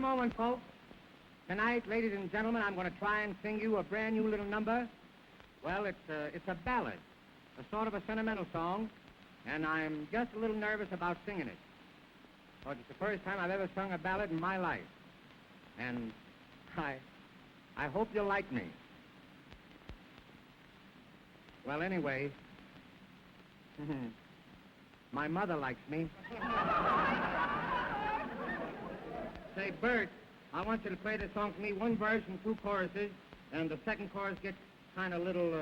moment, folks. Tonight, ladies and gentlemen, I'm going to try and sing you a brand new little number. Well, it's a ballad, a sort of a sentimental song, and I'm just a little nervous about singing it. Because it's the first time I've ever sung a ballad in my life. And I hope you'll like me. Well, anyway, my mother likes me. Say, Bert, I want you to play this song for me, one verse and two choruses, and the second chorus gets kind of little,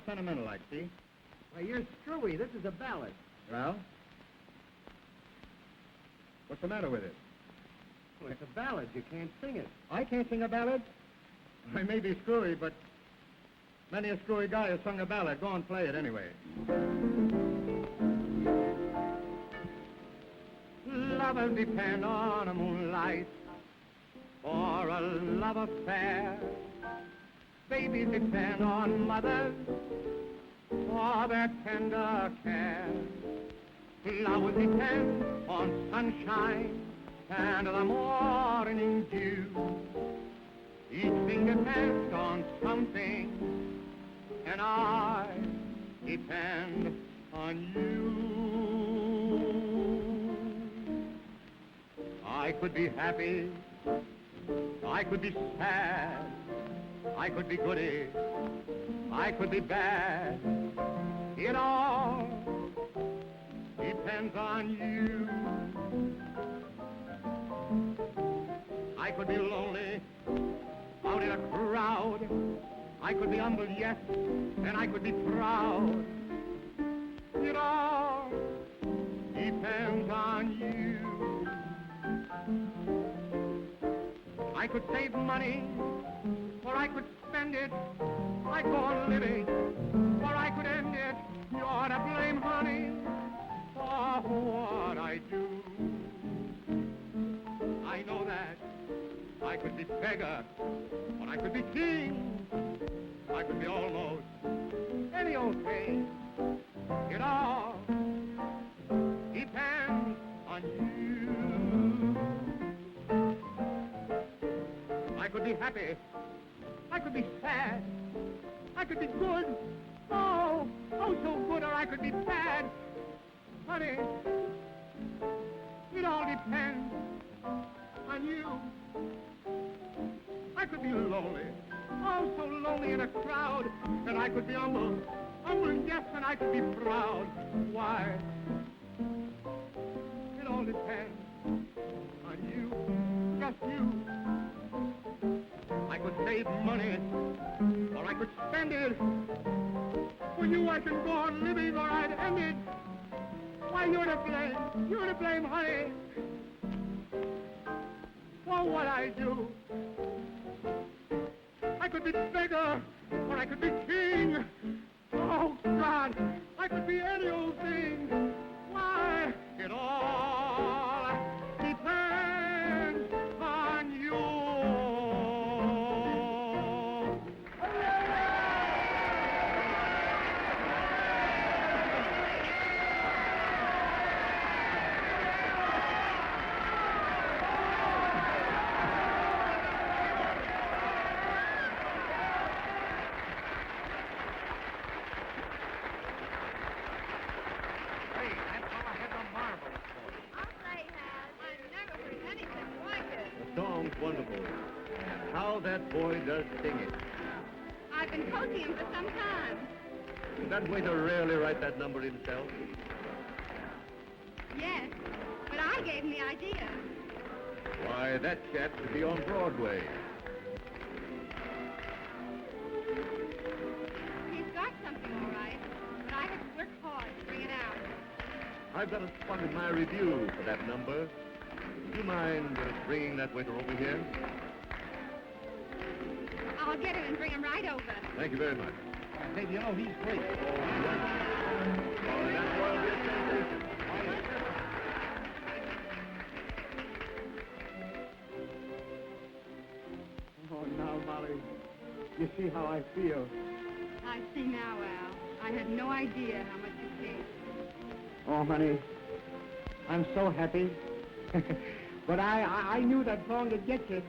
sentimental-like, see? Why, you're screwy. This is a ballad. Well? What's the matter with it? Well, it's a ballad. You can't sing it. I can't sing a ballad? I may be screwy, but many a screwy guy has sung a ballad. Go on, play it anyway. Lovers depend on a moonlight for a love affair. Babies depend on mothers for their tender care. Flowers depend on sunshine and the morning dew. Each thing depends on something, and I depend on you. I could be happy, I could be sad, I could be goody, I could be bad. It all depends on you. I could be lonely out in a crowd. I could be humble, yes, and I could be proud. It all depends on you. I could save money, or I could spend it. I'd go on living, or I could end it. You're to blame, honey, for what I do. I know that I could be beggar, or I could be king. I could be almost any old thing. It all depends on you. I could be happy. I could be sad. I could be good. Oh, so good, or I could be bad. Honey, it all depends on you. I could be lonely. Oh, so lonely in a crowd. And I could be humble. Humble, yes, and I could be proud. Why? It all depends on you. Just you. I could save money, or I could spend it. For you, I can go on living, or I'd end it. Why, you're to blame. You're to blame, honey, for what I do. I could be beggar, or I could be king. Oh, God, I could be any old thing. Why, it all depends on you. Wonderful. And how that boy does sing it. I've been coaching him for some time. Did that waiter really write that number himself? Yes, but I gave him the idea. Why, that chap should be on Broadway. He's got something all right, but I have to work hard to bring it out. I've got a spot in my review for that number. Do you mind bringing that waiter over here? I'll get him and bring him right over. Thank you very much. Baby, you know, he's great. Oh, that will be a sensation. Oh, now, Molly, you see how I feel. I see now, Al. I had no idea how much you cared. Oh, honey, I'm so happy. But I knew that song would get you.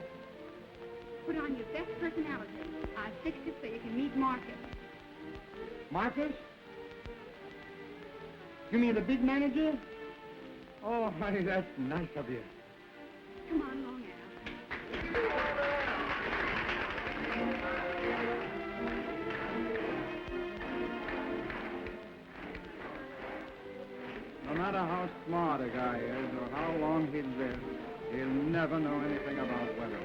Put on your best personality. I'll fix it so you can meet Marcus. Marcus? You mean the big manager? Oh, honey, that's nice of you. Come on along, Al. No matter how smart a guy is or how long he lives, he'll never know anything about weather.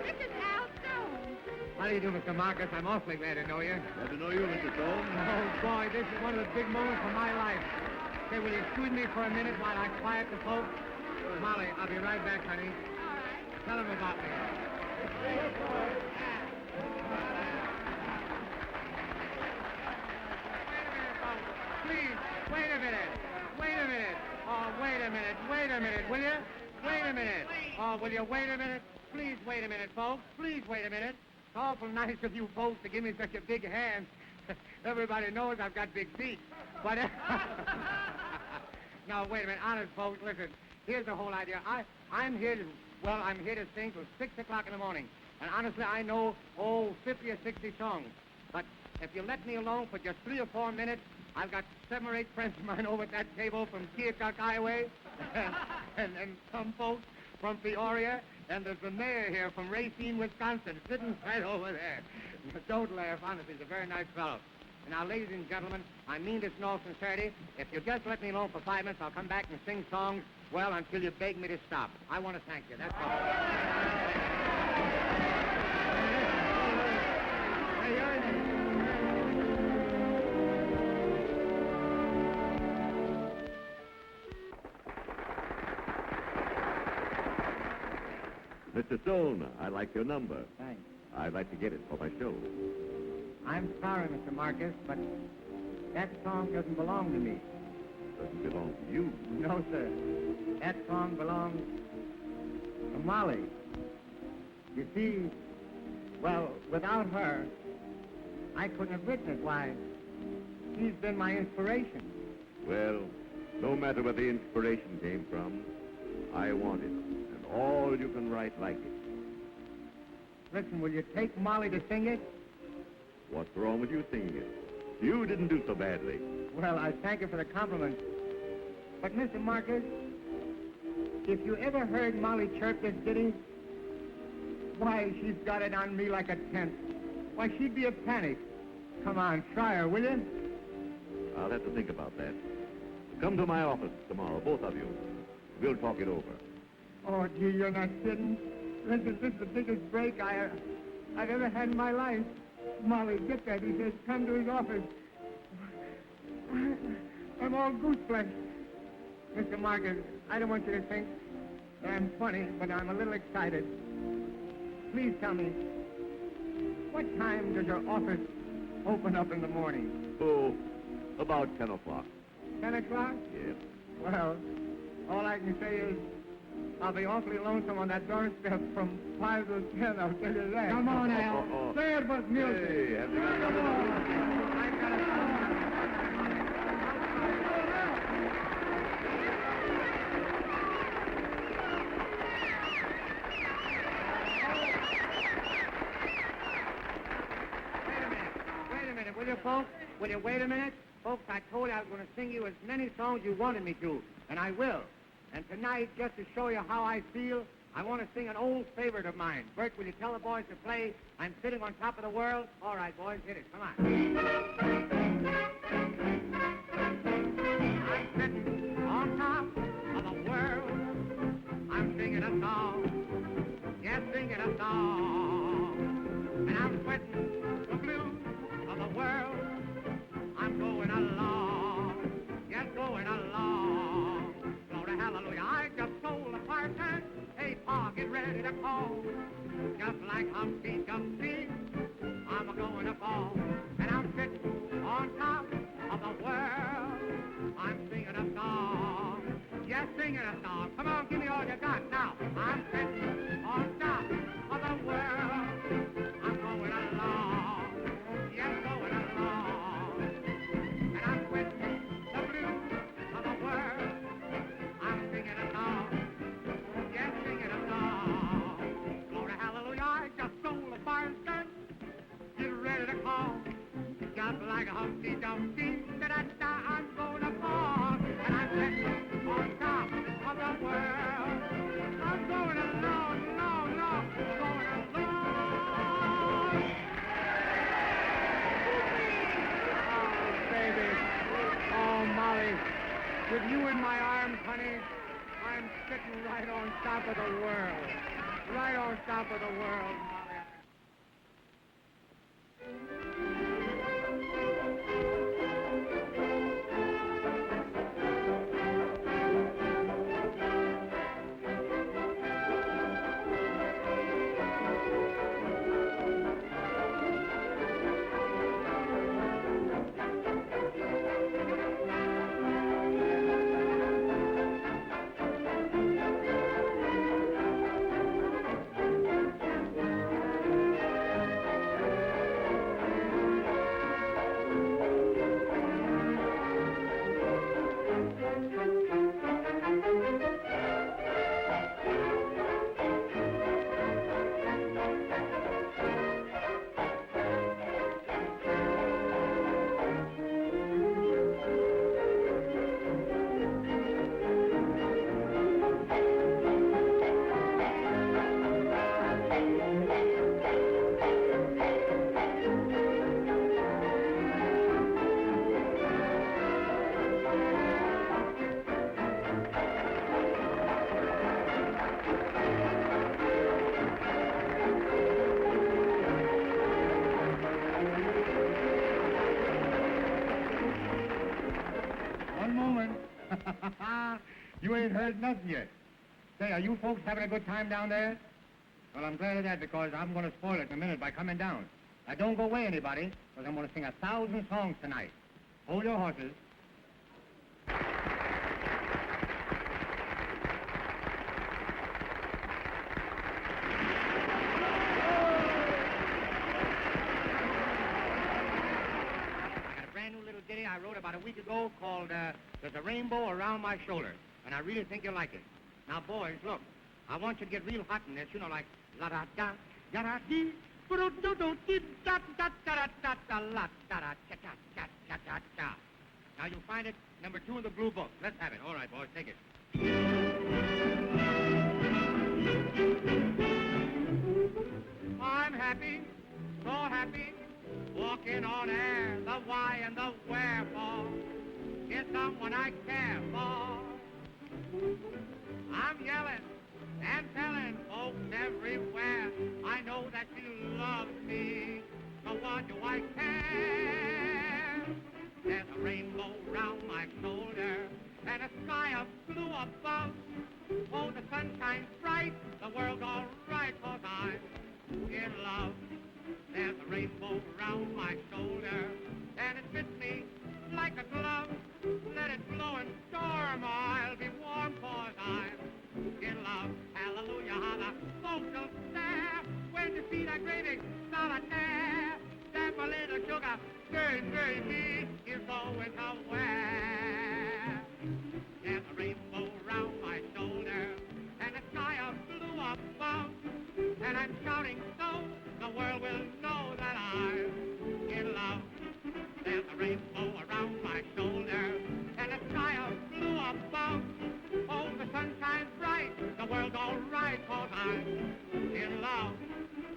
This is Al Stone. How do you do, Mr. Marcus? I'm awfully glad to know you. Glad to know you, Mr. Stone. Oh, boy, this is one of the big moments of my life. Say, will you excuse me for a minute while I quiet the folks? Molly, I'll be right back, honey. All right. Tell them about me. Please, wait a minute. Wait a minute. Oh, wait a minute. Wait a minute, will you? Wait a minute. Oh, will you wait a minute? Please wait a minute, folks. Please wait a minute. It's awful nice of you folks to give me such a big hand. Everybody knows I've got big feet. But, no, wait a minute. Honest, folks, listen. Here's the whole idea. I'm here to sing till 6 o'clock in the morning. And honestly, I know, 50 or 60 songs. But if you let me alone for just 3 or 4 minutes, I've got 7 or 8 friends of mine over at that table from Keokuk Highway, and some folks from Peoria, and there's the mayor here from Racine, Wisconsin, sitting right over there. Don't laugh, honestly, he's a very nice fellow. And now, ladies and gentlemen, I mean this in all sincerity. If you'll just let me alone for 5 minutes, I'll come back and sing songs, well, until you beg me to stop. I want to thank you, that's all. Hey, Mr. Stone, I like your number. Thanks. I'd like to get it for my show. I'm sorry, Mr. Marcus, but that song doesn't belong to me. Doesn't belong to you. No, sir. That song belongs to Molly. You see, well, without her, I couldn't have written it. Why, she's been my inspiration. Well, no matter where the inspiration came from, I want it. And all you can write like it. Listen, will you take Molly to sing it? What's wrong with you singing it? You didn't do so badly. Well, I thank you for the compliment. But, Mr. Marcus, if you ever heard Molly chirp this ditty, why, she's got it on me like a tent. Why, she'd be a panic. Come on, try her, will you? I'll have to think about that. Come to my office tomorrow, both of you. We'll talk it over. Oh, gee, you're not kidding. Listen, this is the biggest break I've ever had in my life. Molly, get that. He says, come to his office. I'm all goose flesh. Mr. Marcus, I don't want you to think that I'm funny, but I'm a little excited. Please tell me, what time does your office open up in the morning? Oh, about 10 o'clock. 10 o'clock? Yes. Well, all I can say is I'll be awfully lonesome on that doorstep from 5 to 10, I'll tell you that. Come on, Al. Say it was music. Hey, have you got Come on. I've got a Wait a minute, will you, folks? Will you wait a minute? Folks, I told you I was going to sing you as many songs you wanted me to, and I will. And tonight, just to show you how I feel, I want to sing an old favorite of mine. Bert, will you tell the boys to play I'm Sitting on Top of the World? All right, boys, hit it. Come on. I'm sitting on top of the world. I'm singing a song. Yes, singing a song. And I'm sweating the blues of the world. I'm going along. Yes, going along. Glory, hallelujah. I just told the parson, hey, Pa, get ready to call. Just like Humpty Dumpty, I'm a-going to fall. And I'm sitting on top of the world. I'm singing a song. Yes, singing a song. Come on, give me all you got now. I'm sitting on top of the world. I'm going along. Yes, going along. And I'm sitting up like a Humpty Dumpty. Da-da-da, I'm gonna fall, and I'm sitting on top of the world. I'm going along, long, long, going along. Oh, baby. Oh, Molly. With you in my arms, honey, I'm sitting right on top of the world. Right on top of the world, Molly. One moment. You ain't heard nothing yet. Say, are you folks having a good time down there? Well, I'm glad of that because I'm going to spoil it in a minute by coming down. Now, don't go away, anybody, because I'm going to sing 1,000 songs tonight. Hold your horses. Brand new little ditty I wrote about a week ago called There's a Rainbow Around My Shoulder, and I really think you'll like it. Now, boys, look, I want you to get real hot in this, you know, like la-da-da, ya-da-dee, ba-do-do-do-dee-da-da-da-da-la-da-da-cha-cha-cha-cha-cha-cha. Now, you'll find it number 2 in the blue book. Let's have it. All right, boys, take it. I'm happy, so happy, walking on air, the why and the wherefore is someone I care for. I'm yelling and telling folks everywhere I know that she loves me, so what do I care? There's a rainbow round my shoulder and a sky of blue above. Oh, the sun shines bright, the world's all right, 'cause I'm in love. There's a rainbow round my shoulder, and it fits me like a glove. Let it blow and storm, I'll be warm, 'cause I'm in love. Hallelujah, how the folks will stare when you see that great big solitaire. That my little sugar, baby, is going somewhere. There's a rainbow round my shoulder, and a sky of blue above, and I'm shouting so the world will know that I'm in love. There's a rainbow around my shoulder and a sky of blue above. Oh, the sun shines bright, the world's all right, 'cause I'm in love.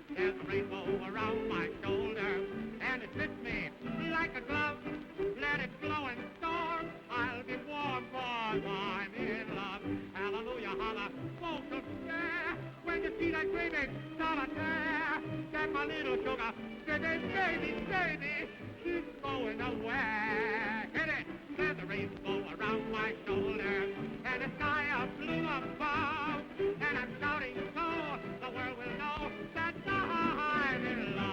There's a rainbow around my shoulder and it fits me like a glove. Let it blow and storm, I'll be warm, 'cause I'm in love. Hallelujah, holla, folks will stare when you see that great big solitaire. That my little sugar, baby, she's going nowhere. Hit it! There's a rainbow around my shoulder and a sky of blue above. And I'm shouting so the world will know that I'm in love.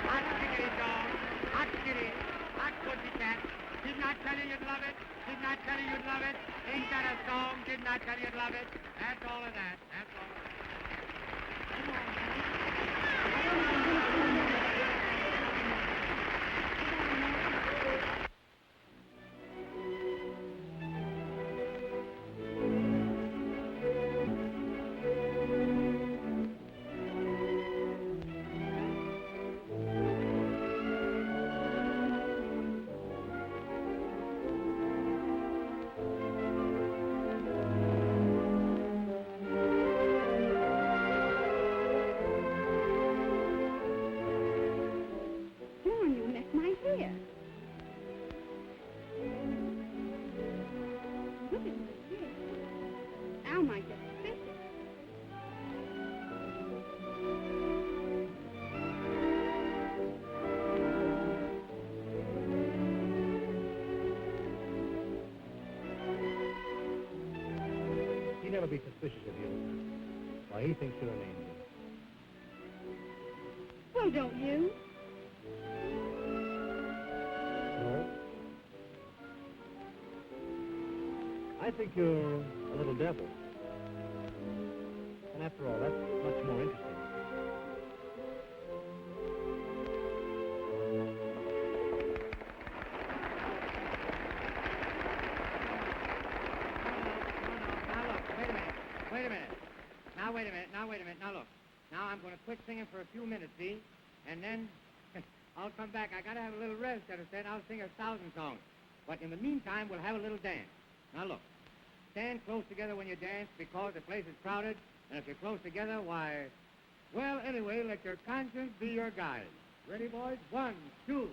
Hot kitty dog, hot kitty, hot pussycat. Didn't I tell you you'd love it? Didn't I tell you you'd love it? Ain't that a song? Didn't I tell you you'd love it? That's all of that. That's all of that. will be suspicious of you. Why, he thinks you're an angel. Well, don't you? No? I think you're a little devil. And after all, that's much more interesting. Wait a minute. Now, look. Now, I'm going to quit singing for a few minutes, see? And then I'll come back. I got to have a little rest, understand? I'll sing 1,000 songs. But in the meantime, we'll have a little dance. Now, look. Stand close together when you dance because the place is crowded. And if you're close together, why... Well, anyway, let your conscience be your guide. Ready, boys? 1, 2...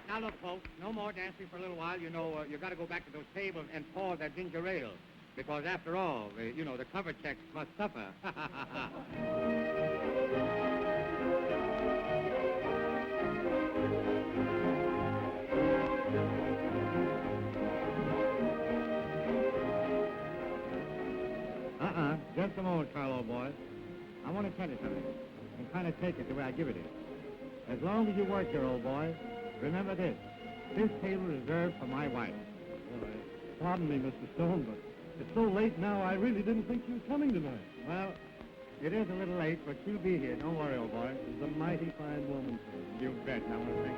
Now, look, folks, no more dancing for a little while. You know, you got to go back to those tables and pour that ginger ale. Because, after all, the cover checks must suffer. Just a moment, Carlo, boy. I want to tell you something. And kind of take it the way I give it is. As long as you work here, old boy, remember this. This table is reserved for my wife. Well, pardon me, Mr. Stone, but it's so late now, I really didn't think you were coming tonight. Well, it is a little late, but she'll be here. Don't worry, old boy. She's a mighty fine woman. You bet. I want to think.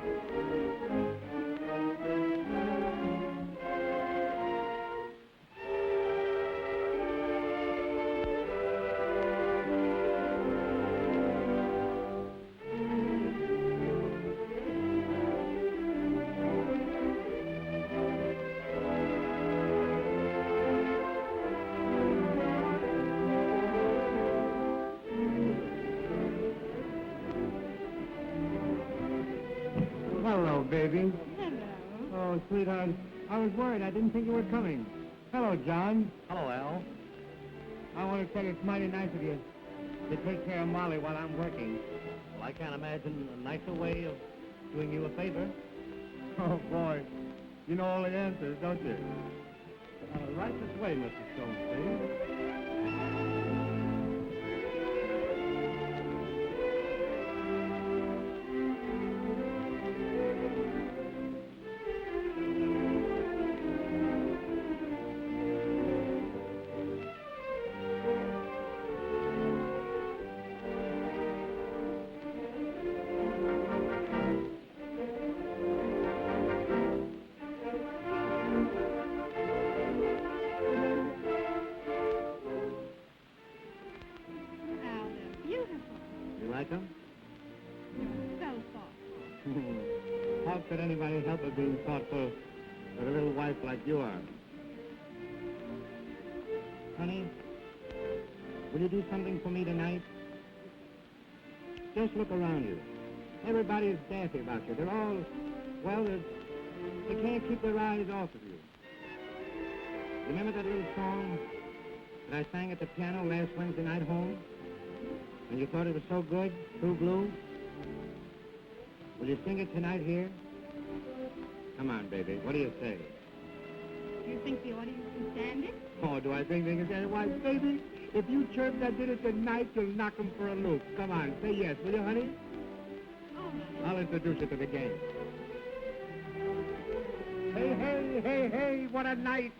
Hello, baby. Hello. Oh, sweetheart, I was worried. I didn't think you were coming. Hello, John. Hello, Al. I want to tell you it's mighty nice of you to take care of Molly while I'm working. Well, I can't imagine a nicer way of doing you a favor. Oh, boy. You know all the answers, don't you? Right this way, Mr. Stone, please. How could anybody help but being thoughtful with a little wife like you are? Honey, will you do something for me tonight? Just look around you. Everybody's daffy about you. They're all, well, they can't keep their eyes off of you. Remember that little song that I sang at the piano last Wednesday night home? And you thought it was so good, True Blue? Will you sing it tonight here? Come on, baby. What do you say? Do you think the audience can stand it? Oh, do I think they can stand it? Why, baby, if you chirp that dinner tonight, you'll knock 'em for a loop. Come on, say yes, will you, honey? I'll introduce you to the gang. Hey, hey, hey, hey, what a night.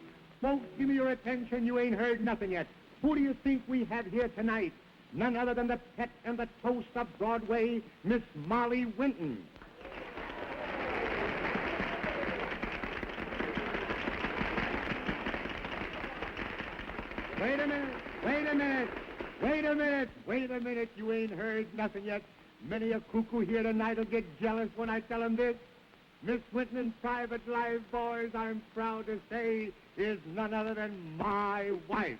Folks, give me your attention. You ain't heard nothing yet. Who do you think we have here tonight? None other than the pet and the toast of Broadway, Miss Molly Winton. Wait a minute, wait a minute, wait a minute, wait a minute. You ain't heard nothing yet. Many a cuckoo here tonight will get jealous when I tell him this. Miss Winton's private life, boys, I'm proud to say, is none other than my wife.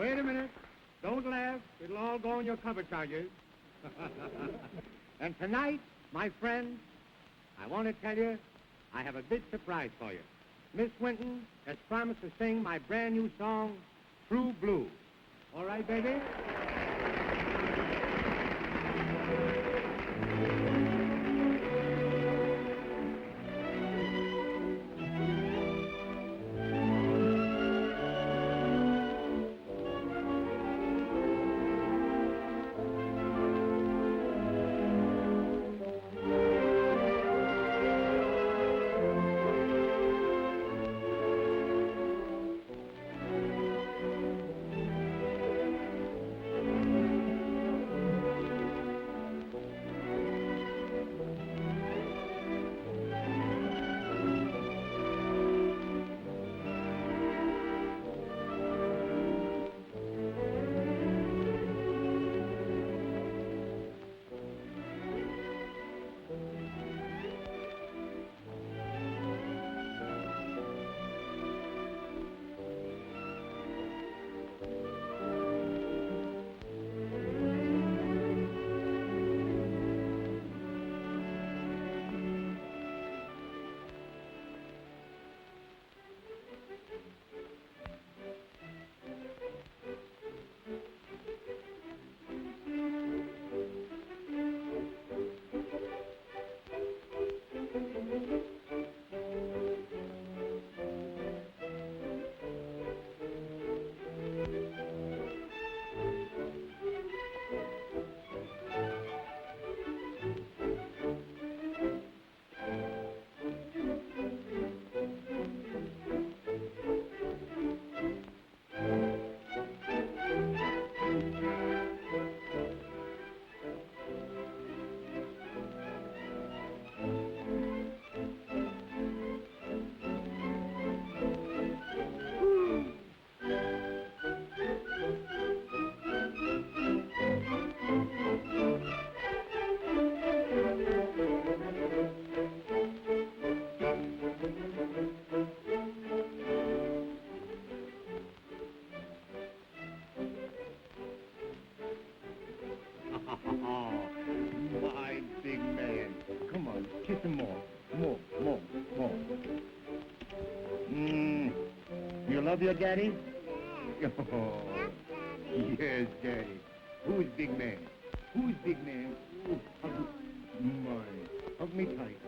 Wait a minute. Don't laugh. It'll all go on your cover charges. And tonight, my friends, I want to tell you, I have a big surprise for you. Miss Winton has promised to sing my brand new song, True Blue. All right, baby? My big man. Come on, kiss him more. More. You love your daddy? Yes. Oh, Yes, Daddy. yes, daddy. Who's big man? Who's big man? Ooh, hug me tight.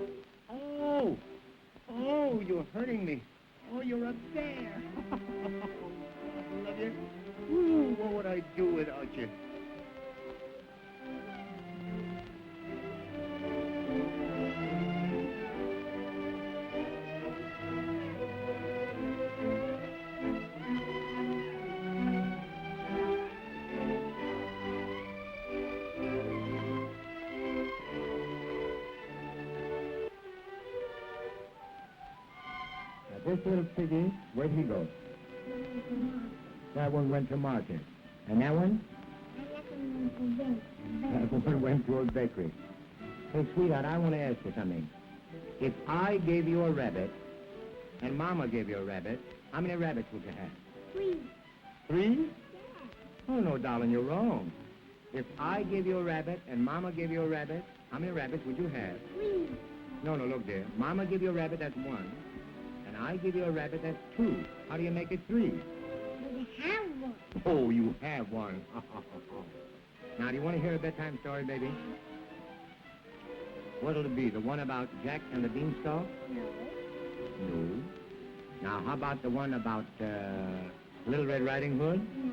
Oh, you're hurting me. Oh, you're a bear. Love you. Ooh, what would I do without you? This little piggy, where'd he go? That one went to market. And that one? That one went to a bakery. Hey, sweetheart, I want to ask you something. If I gave you a rabbit, and Mama gave you a rabbit, how many rabbits would you have? 3. 3? Oh, no, darling, you're wrong. If I gave you a rabbit, and Mama gave you a rabbit, how many rabbits would you have? 3. No, look, dear. Mama give you a rabbit, that's 1. And I give you a rabbit, that's 2. How do you make it 3? We have one. Oh, you have one. Now, do you want to hear a bedtime story, baby? What'll it be, the one about Jack and the Beanstalk? No. No. Now, how about the one about Little Red Riding Hood? No.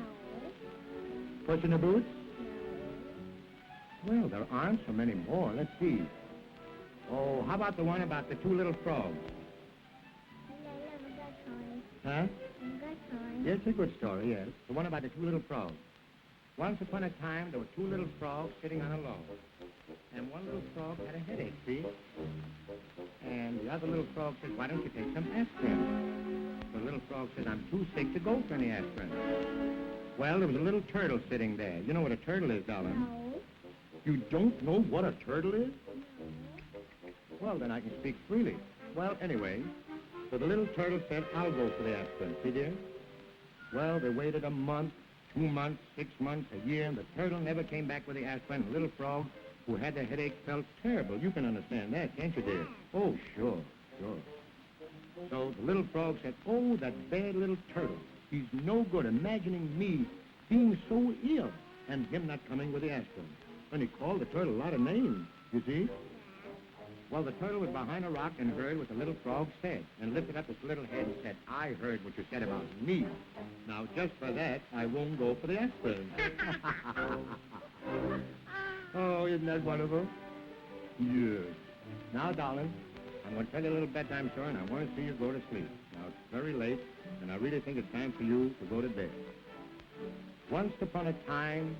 Puss in the Boots? No. Well, there aren't so many more. Let's see. Oh, how about the one about the two little frogs? Huh? Yes, it's a good story, yes. The one about the two little frogs. Once upon a time, there were two little frogs sitting on a log. And one little frog had a headache, see? And the other little frog said, why don't you take some aspirin? So the little frog said, I'm too sick to go for any aspirin. Well, there was a little turtle sitting there. You know what a turtle is, darling? No. You don't know what a turtle is? Well, then I can speak freely. Well, anyway, so the little turtle said, I'll go for the aspirin. See, dear? Well, they waited a month, 2 months, 6 months, a year, and the turtle never came back with the aspirin. The little frog, who had the headache, felt terrible. You can understand that, can't you, dear? Oh, sure, sure. So the little frog said, oh, that bad little turtle. He's no good, imagining me being so ill and him not coming with the aspirin. And he called the turtle a lot of names, you see? Well, the turtle was behind a rock and heard what the little frog said, and lifted up his little head and said, I heard what you said about me. Now, just for that, I won't go for the aspirin. Oh, isn't that wonderful? Yes. Now, darling, I'm going to tell you a little bedtime story, and I want to see you go to sleep. Now, it's very late, and I really think it's time for you to go to bed. Once upon a time,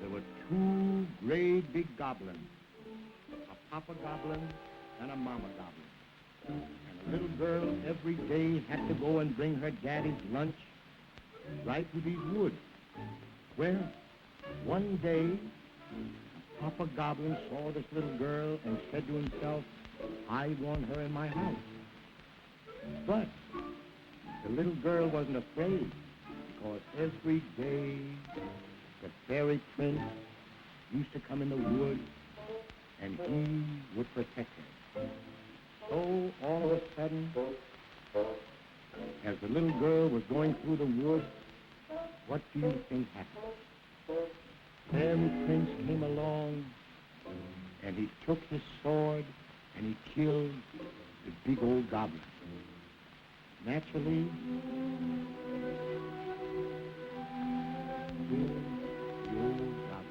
there were two great big goblins. Papa Goblin and a Mama Goblin. And a little girl every day had to go and bring her daddy's lunch right to these woods. Well, one day, Papa Goblin saw this little girl and said to himself, I want her in my house. But the little girl wasn't afraid, because every day the fairy prince used to come in the woods and he would protect her. So, all of a sudden, as the little girl was going through the woods, what do you think happened? Fairy Prince came along, and he took his sword, and he killed the big old goblin. Naturally, killed the old goblin.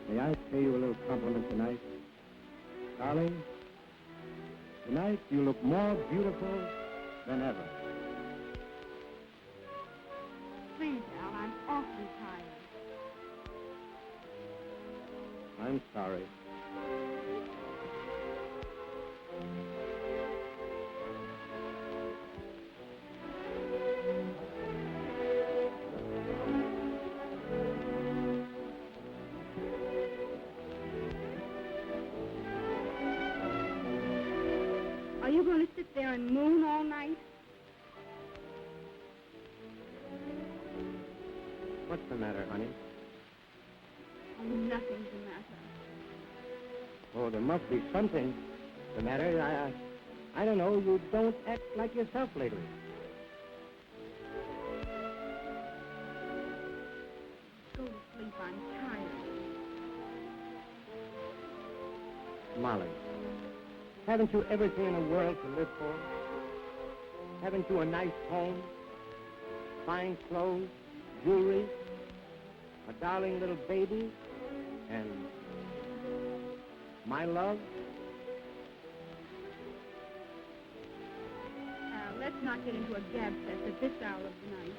May I pay you a little compliment tonight? Darling, tonight you look more beautiful than ever. Please, Al, I'm awfully tired. I'm sorry. Are you going to sit there and moon all night? What's the matter, honey? Oh, nothing's the matter. Oh, there must be something the matter. I don't know. You don't act like yourself lately. Go to sleep, I'm tired. Molly, haven't you everything in the world to live for? haven't you a nice home, fine clothes, jewelry, a darling little baby, and my love? Let's not get into a gab fest at this hour of the night.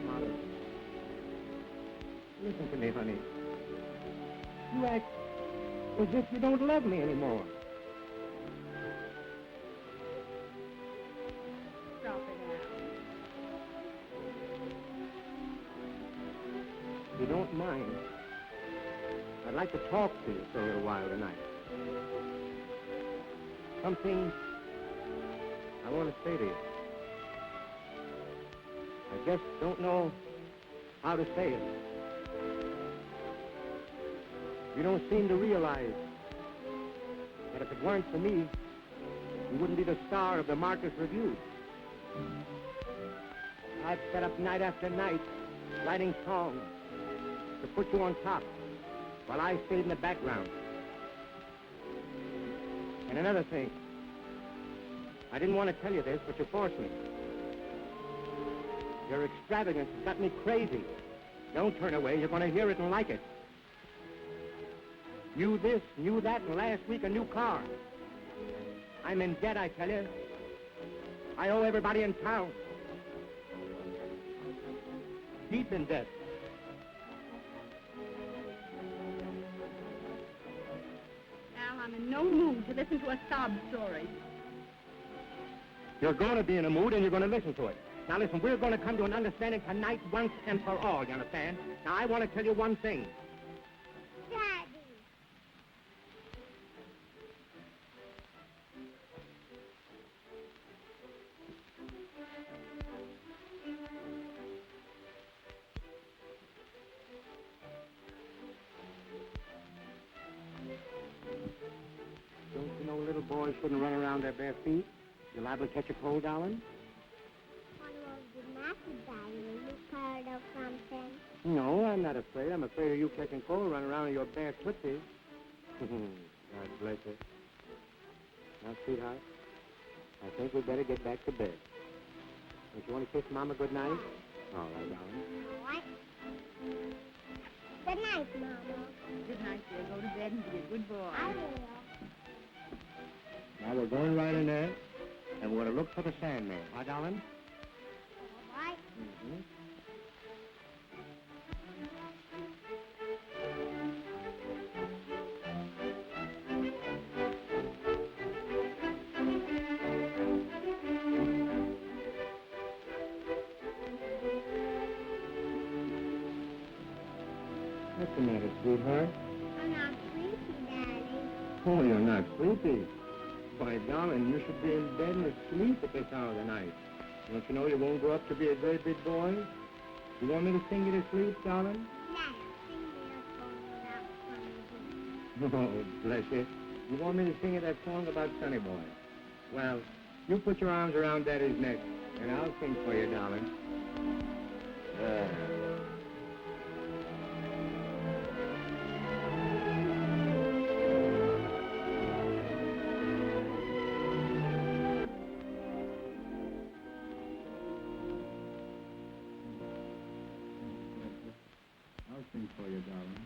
Molly, listen to me, honey. You act as if you don't love me anymore. Stop it, Al. If you don't mind, I'd like to talk to you for a little while tonight. Something I want to say to you. I just don't know how to say it. You don't seem to realize that if it weren't for me, you wouldn't be the star of the Marcus Review. I've sat up night after night writing songs to put you on top while I stayed in the background. And another thing, I didn't want to tell you this, but you forced me. Your extravagance has got me crazy. Don't turn away. You're going to hear it and like it. Knew this, knew that, and last week a new car. I'm in debt, I tell you. I owe everybody in town. Deep in debt. Al, I'm in no mood to listen to a sob story. You're going to be in a mood, and you're going to listen to it. Now, listen, we're going to come to an understanding tonight once and for all, you understand? Now, I want to tell you one thing. Daddy. Don't you know little boys shouldn't run around their bare feet? You're liable to catch a cold, darling. What was the matter, Daddy? Are you tired of something? No, I'm not afraid. I'm afraid of you catching cold running around in your bare tootsies. God bless you. Now, sweetheart, I think we'd better get back to bed. Don't you want to kiss Mama good night? All right, darling. What? Good night, Mama. Good night, dear. Go to bed and be a good boy. I will. Now, we're going right in there, and we're going to look for the Sandman. Huh, darling? All right. Mm-hmm. What's the matter, sweetheart? I'm not sleepy, Daddy. Oh, you're not sleepy. Why, darling, you should be in bed and asleep at this hour of the night. Don't you know you won't grow up to be a great big boy? You want me to sing you to sleep, darling? Dad, sing me a song about Sunny Boy. Oh, bless you. You want me to sing you that song about Sonny Boy? Well, you put your arms around Daddy's neck, and I'll sing for you, darling. I'll sing for you, darling.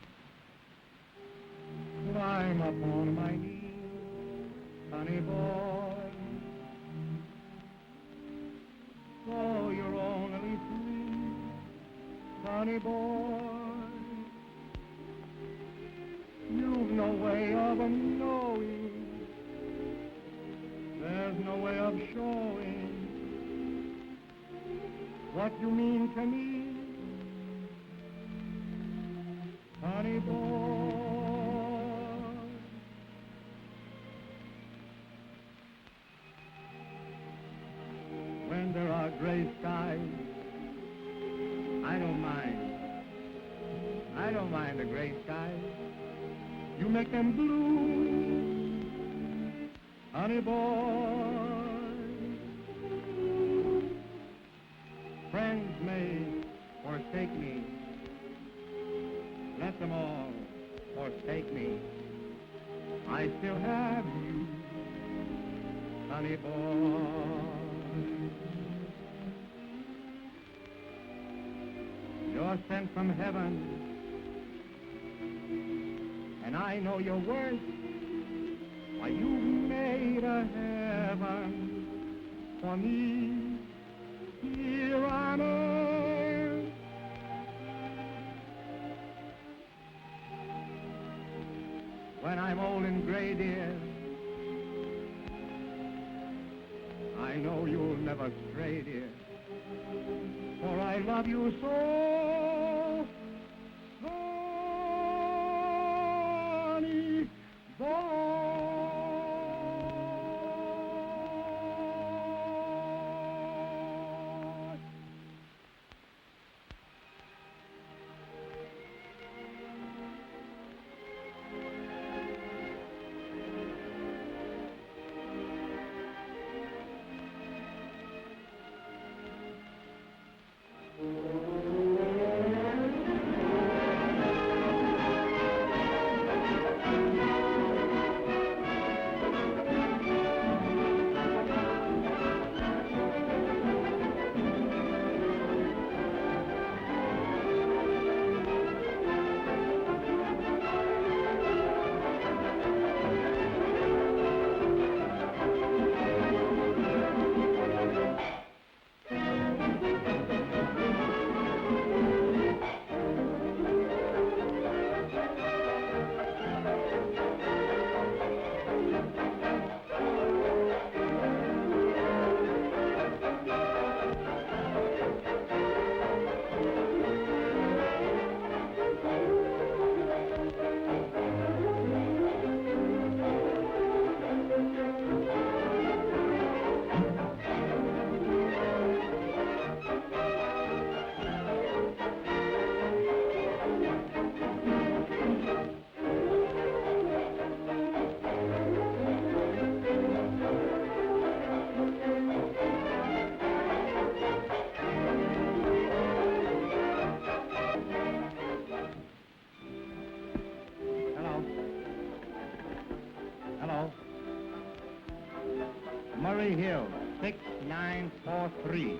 Climb upon my knee, Sonny boy. Oh, you're only three, Sonny boy. You've no way of knowing, there's no way of showing what you mean to me, Sonny boy. When there are gray skies, I don't mind. I don't mind the gray skies. You make them blue, honey boy. Friends may forsake me. Let them all forsake me. I still have you, honey boy. You're sent from heaven, and I know your worth. Why, you made a heaven for me here on earth. When I'm old and gray, dear, I know you'll never stray, dear, for I love you so, honey boy. Murray Hill, 6943.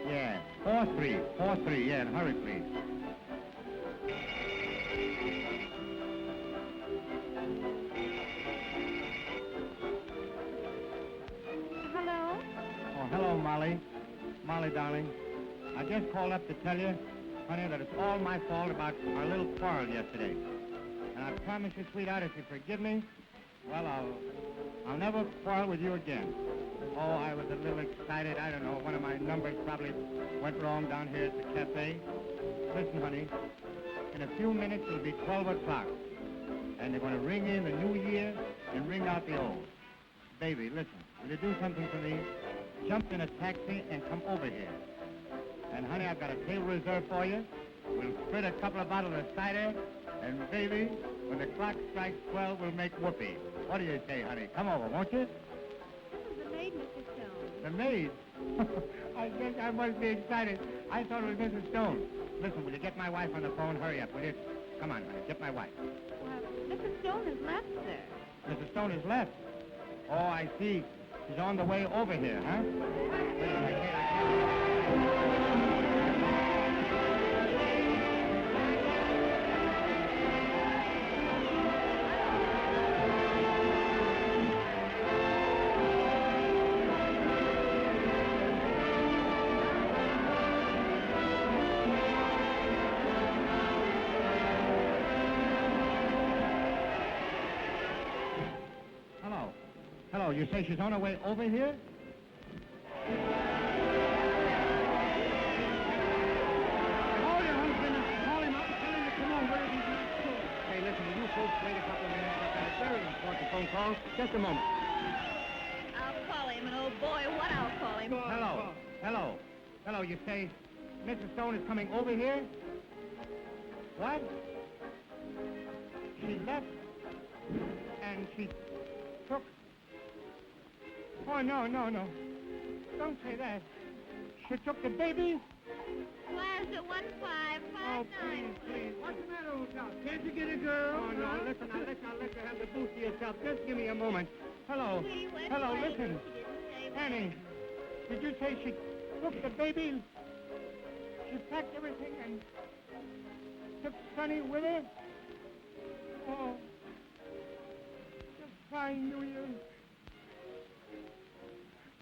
Yeah, 43, yeah, and hurry, please. Hello? Oh, hello, Molly. Molly, darling. I just called up to tell you, honey, that it's all my fault about our little quarrel yesterday. And I promise you, sweetheart, if you forgive me, well, I'll never quarrel with you again. Oh, I was a little excited. I don't know. One of my numbers probably went wrong down here at the cafe. Listen, honey, in a few minutes it'll be 12 o'clock. And they're going to ring in the new year and ring out the old. Baby, listen, will you do something for me? Jump in a taxi and come over here. And, honey, I've got a table reserved for you. We'll split a couple of bottles of cider. And, baby, when the clock strikes 12, we'll make whoopee. What do you say, honey? Come over, won't you? This is the maid, Mr. Stone. The maid? I guess I must be excited. I thought it was Mrs. Stone. Listen, will you get my wife on the phone? Hurry up, will you? Come on, honey, get my wife. Well, Mrs. Stone has left, sir. Mrs. Stone has left. Oh, I see. She's on the way over here, huh? Wait a minute, I can't... Hello, you say she's on her way over here? Call your husband and call him up and tell him to come over if he's not sure. Hey, listen, will you folks wait a couple of minutes? I've got a very important phone call. Just a moment. I'll call him, and oh boy, what I'll call him. Hello, you say Mrs. Stone is coming over here? What? She left and she took... Oh, no. Don't say that. She took the baby Plaza 1559. Please. What's the matter, old chap? Can't you get a girl? Oh, no, listen, I'll let you have the booth to yourself. Just give me a moment. Hello. She went Hello, away. listen. She didn't say when. Annie, did you say she took the baby? She packed everything and took Sonny with her? Oh, just fine, New Year.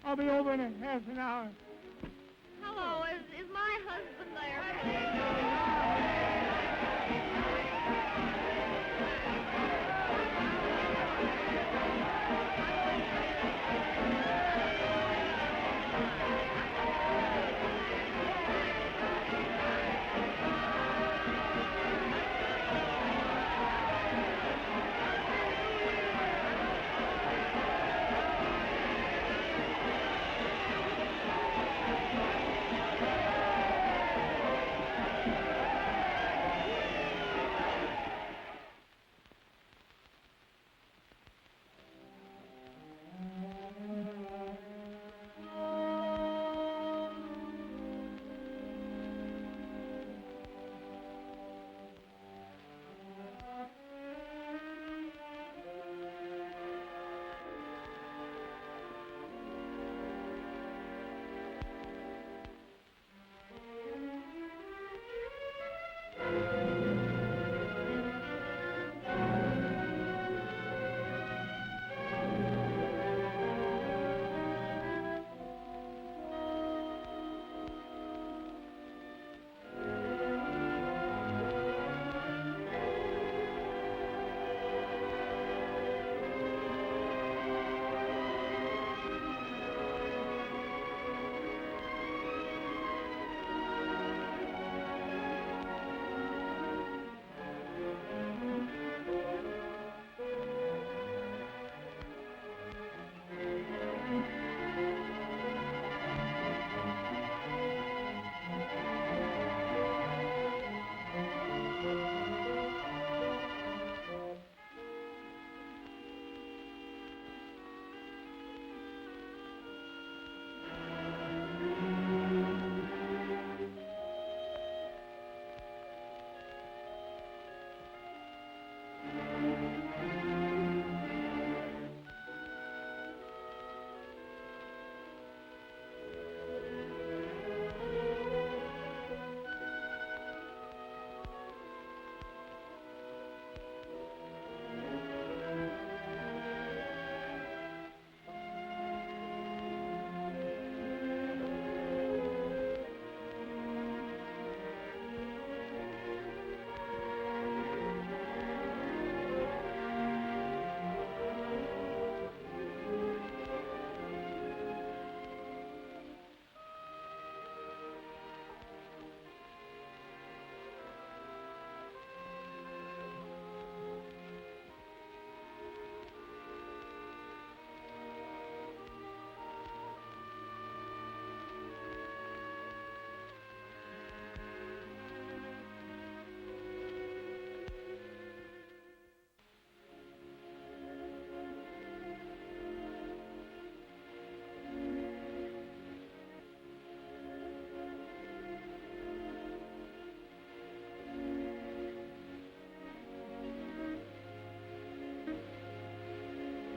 I'll be over in a half an hour. Hello, is my husband there?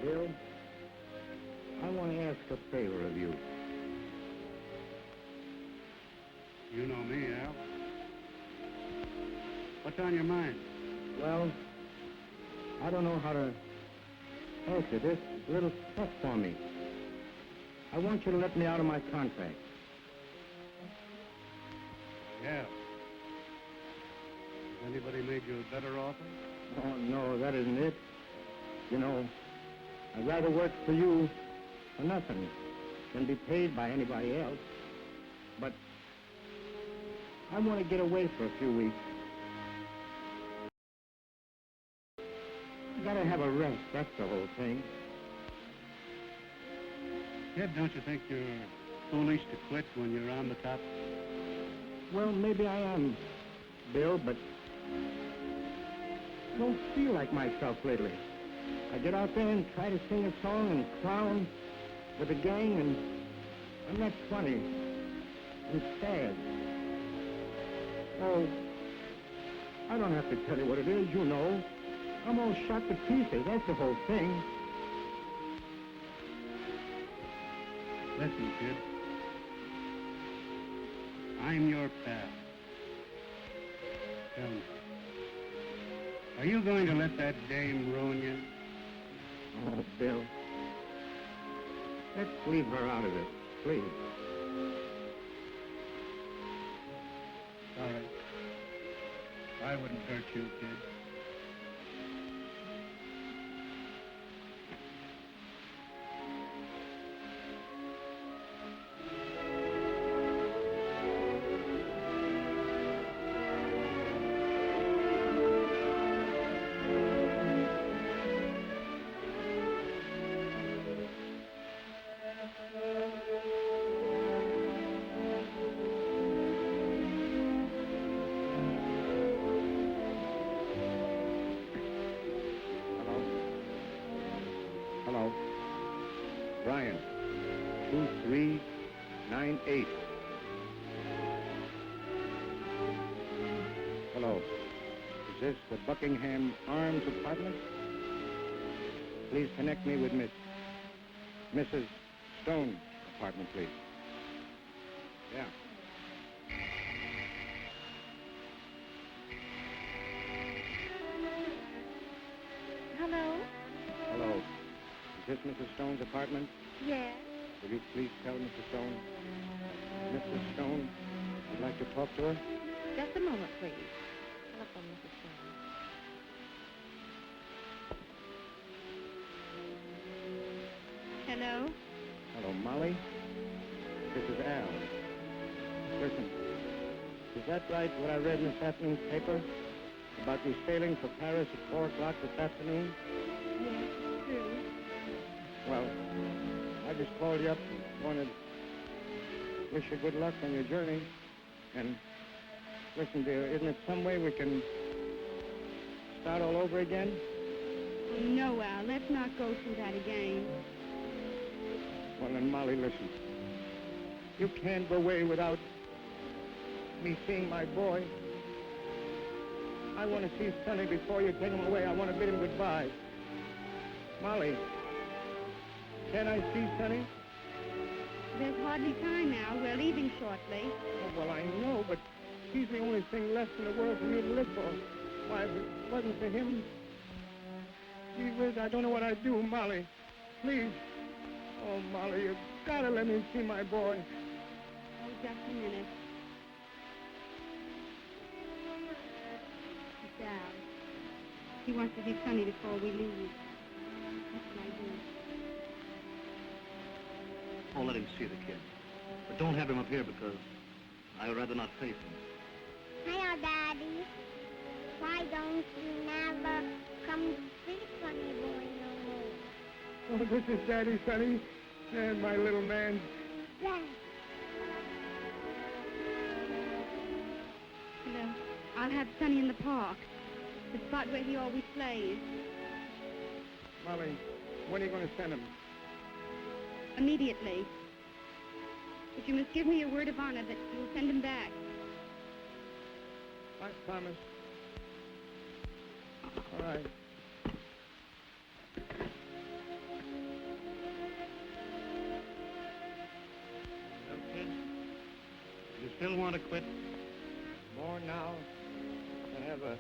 Bill, I want to ask a favor of you. You know me, Al. What's on your mind? Well, I don't know how to ask you. This is a little tough for me. I want you to let me out of my contract. Yeah. Has anybody made you a better offer? Oh, no, that isn't it. You know, I'd rather work for you for nothing than be paid by anybody else. But I want to get away for a few weeks. I gotta have a rest, that's the whole thing. Kid, don't you think you're foolish to quit when you're on the top? Well, maybe I am, Bill, but I don't feel like myself lately. I get out there and try to sing a song and clown with the gang, and I'm not funny. I'm sad. Oh, I don't have to tell you what it is, you know. I'm all shot to pieces, that's the whole thing. Listen, kid. I'm your pal. Tell me. Are you going to let that dame ruin you? Oh, Bill. Let's leave her out of it, please. Sorry. I wouldn't hurt you, kid. Hello. Brian. 2398. Hello. Is this the Buckingham Arms apartment? Please connect me with Mrs. Stone's apartment, please. Yeah. Hello? Hello. Is this Mrs. Stone's apartment? Yes. Will you please tell Mrs. Stone? Mrs. Stone, I'd like to talk to her. Just a moment, please. Telephone Mrs. Stone. Hello? Hello, Molly. This is Al. Listen, is that right, what I read in this afternoon's paper? About you sailing for Paris at 4 o'clock this afternoon? Yes, it's true. Well, I just called you up and wanted to wish you good luck on your journey. And listen, dear, isn't it some way we can start all over again? No, Al, let's not go through that again. Well, then, Molly, listen. You can't go away without me seeing my boy. I want to see Sonny before you take him away. I want to bid him goodbye. Molly, can I see Sonny? There's hardly time now. We're leaving shortly. Oh, well, I know, but he's the only thing left in the world for me to live for. Why, if it wasn't for him, gee whiz, I don't know what I'd do, Molly. Please. Oh, Molly, you've got to let me see my boy. Oh, just a minute. It's Al. He wants to see Sonny before we leave. What can I do? Oh, let him see the kid. But don't have him up here because I'd rather not face him. Hiya, Daddy. Why don't you never come to see Sonny boy no more? Oh, this is Daddy, Sonny, and my little man. Yes. Hello. I'll have Sonny in the park. The spot where he always plays. Molly, when are you going to send him? Immediately. But you must give me your word of honor that you'll send him back. I promise. All right. Well, kid, you still want to quit? More now than ever.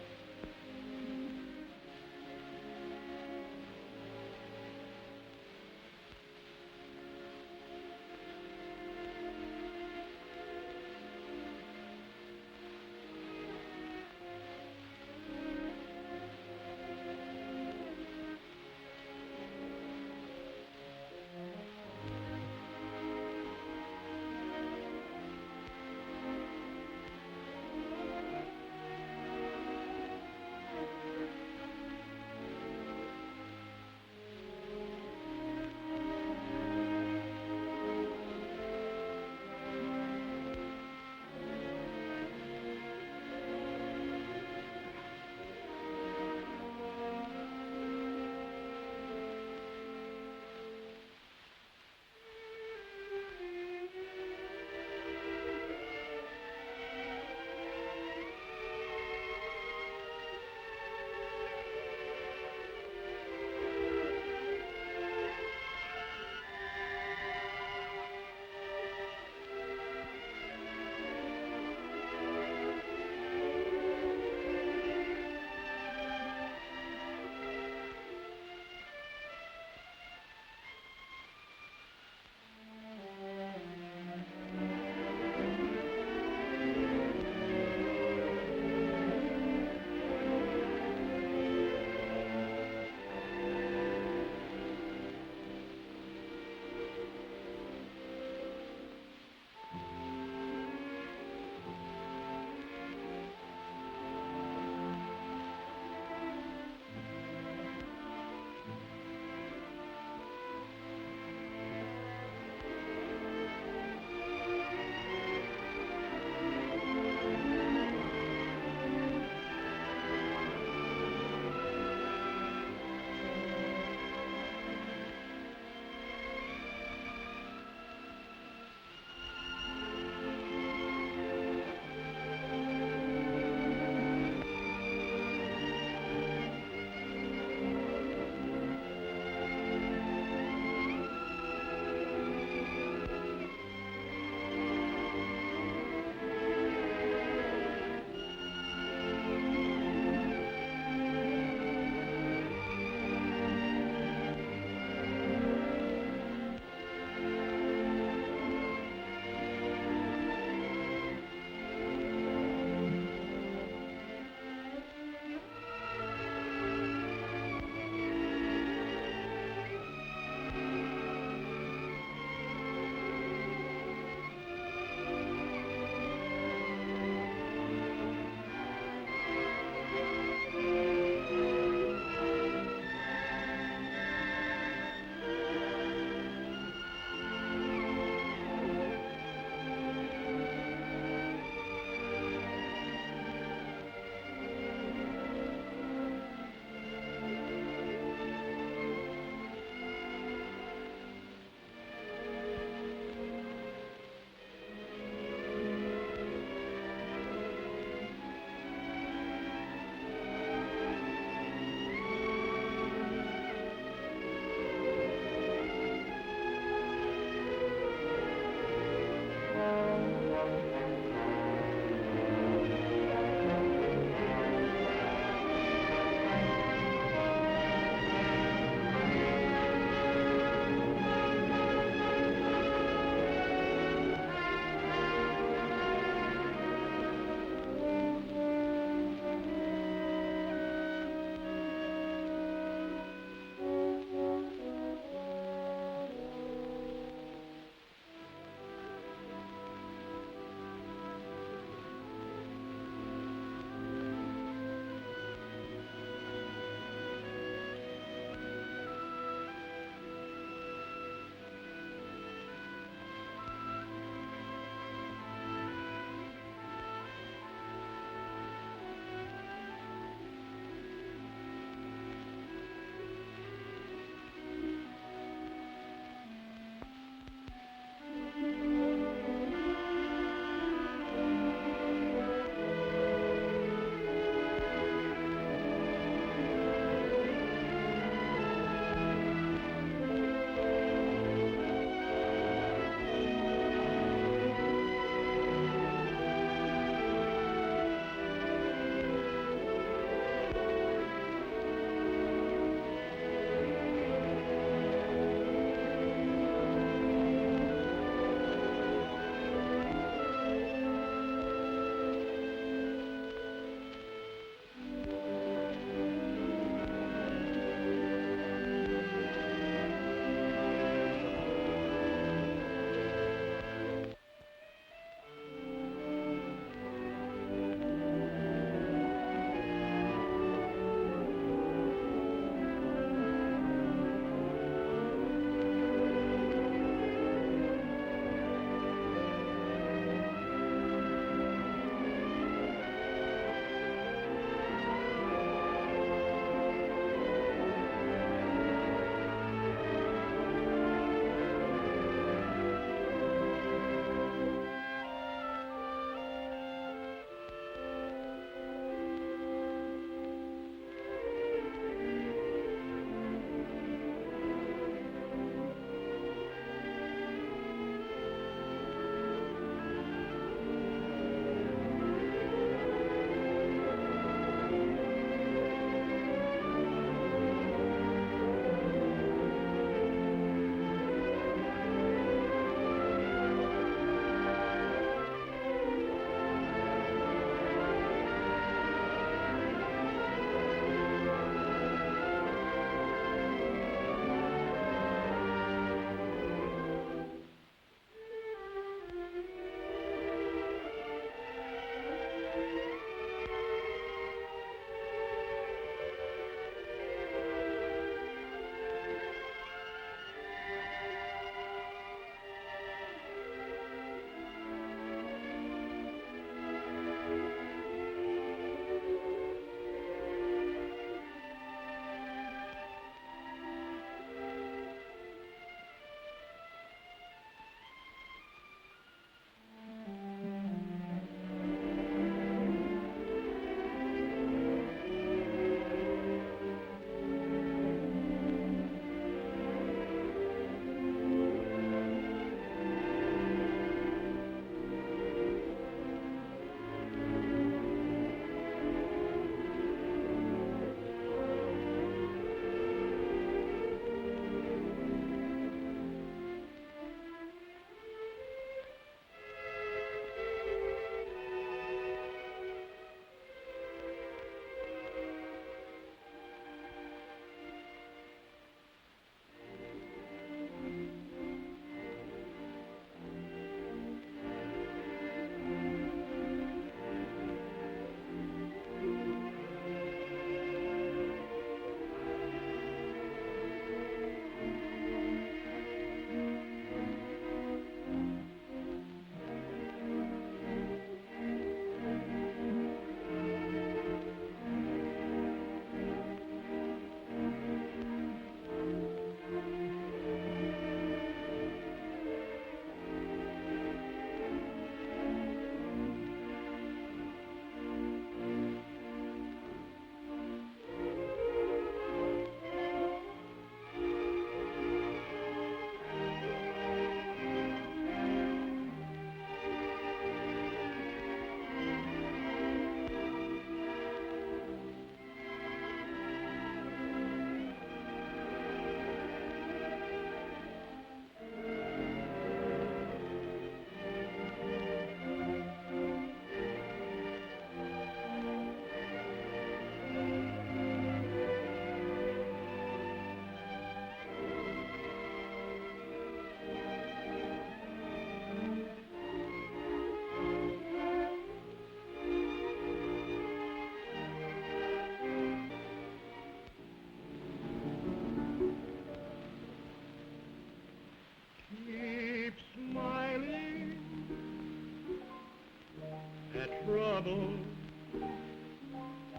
that trouble.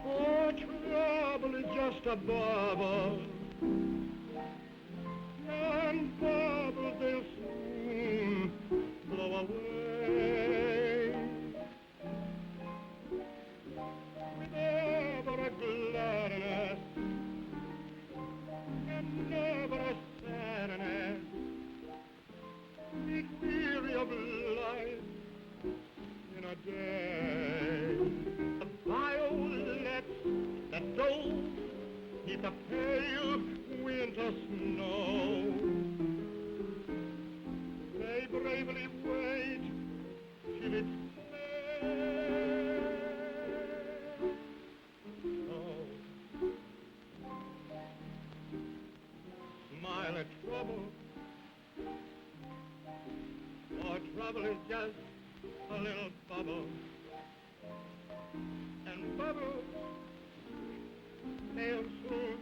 Oh, trouble is just a bubble. And bubbles they'll soon blow away. With ever a gladness and never a sadness, be weary of life in a day. The violets that doze neath the pale winter snow, they bravely wait till it's oh. Smile at trouble, for trouble is just a little bubble, and bubbles they'll soon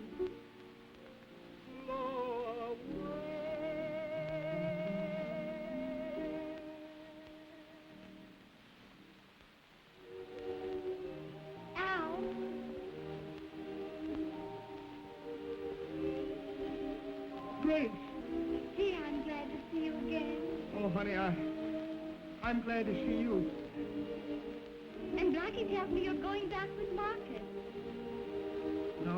blow away. Al, Grace! Gee, I'm glad to see you again. Oh, honey, I'm glad to see you. And Blackie tells me you're going back with Marcus. No.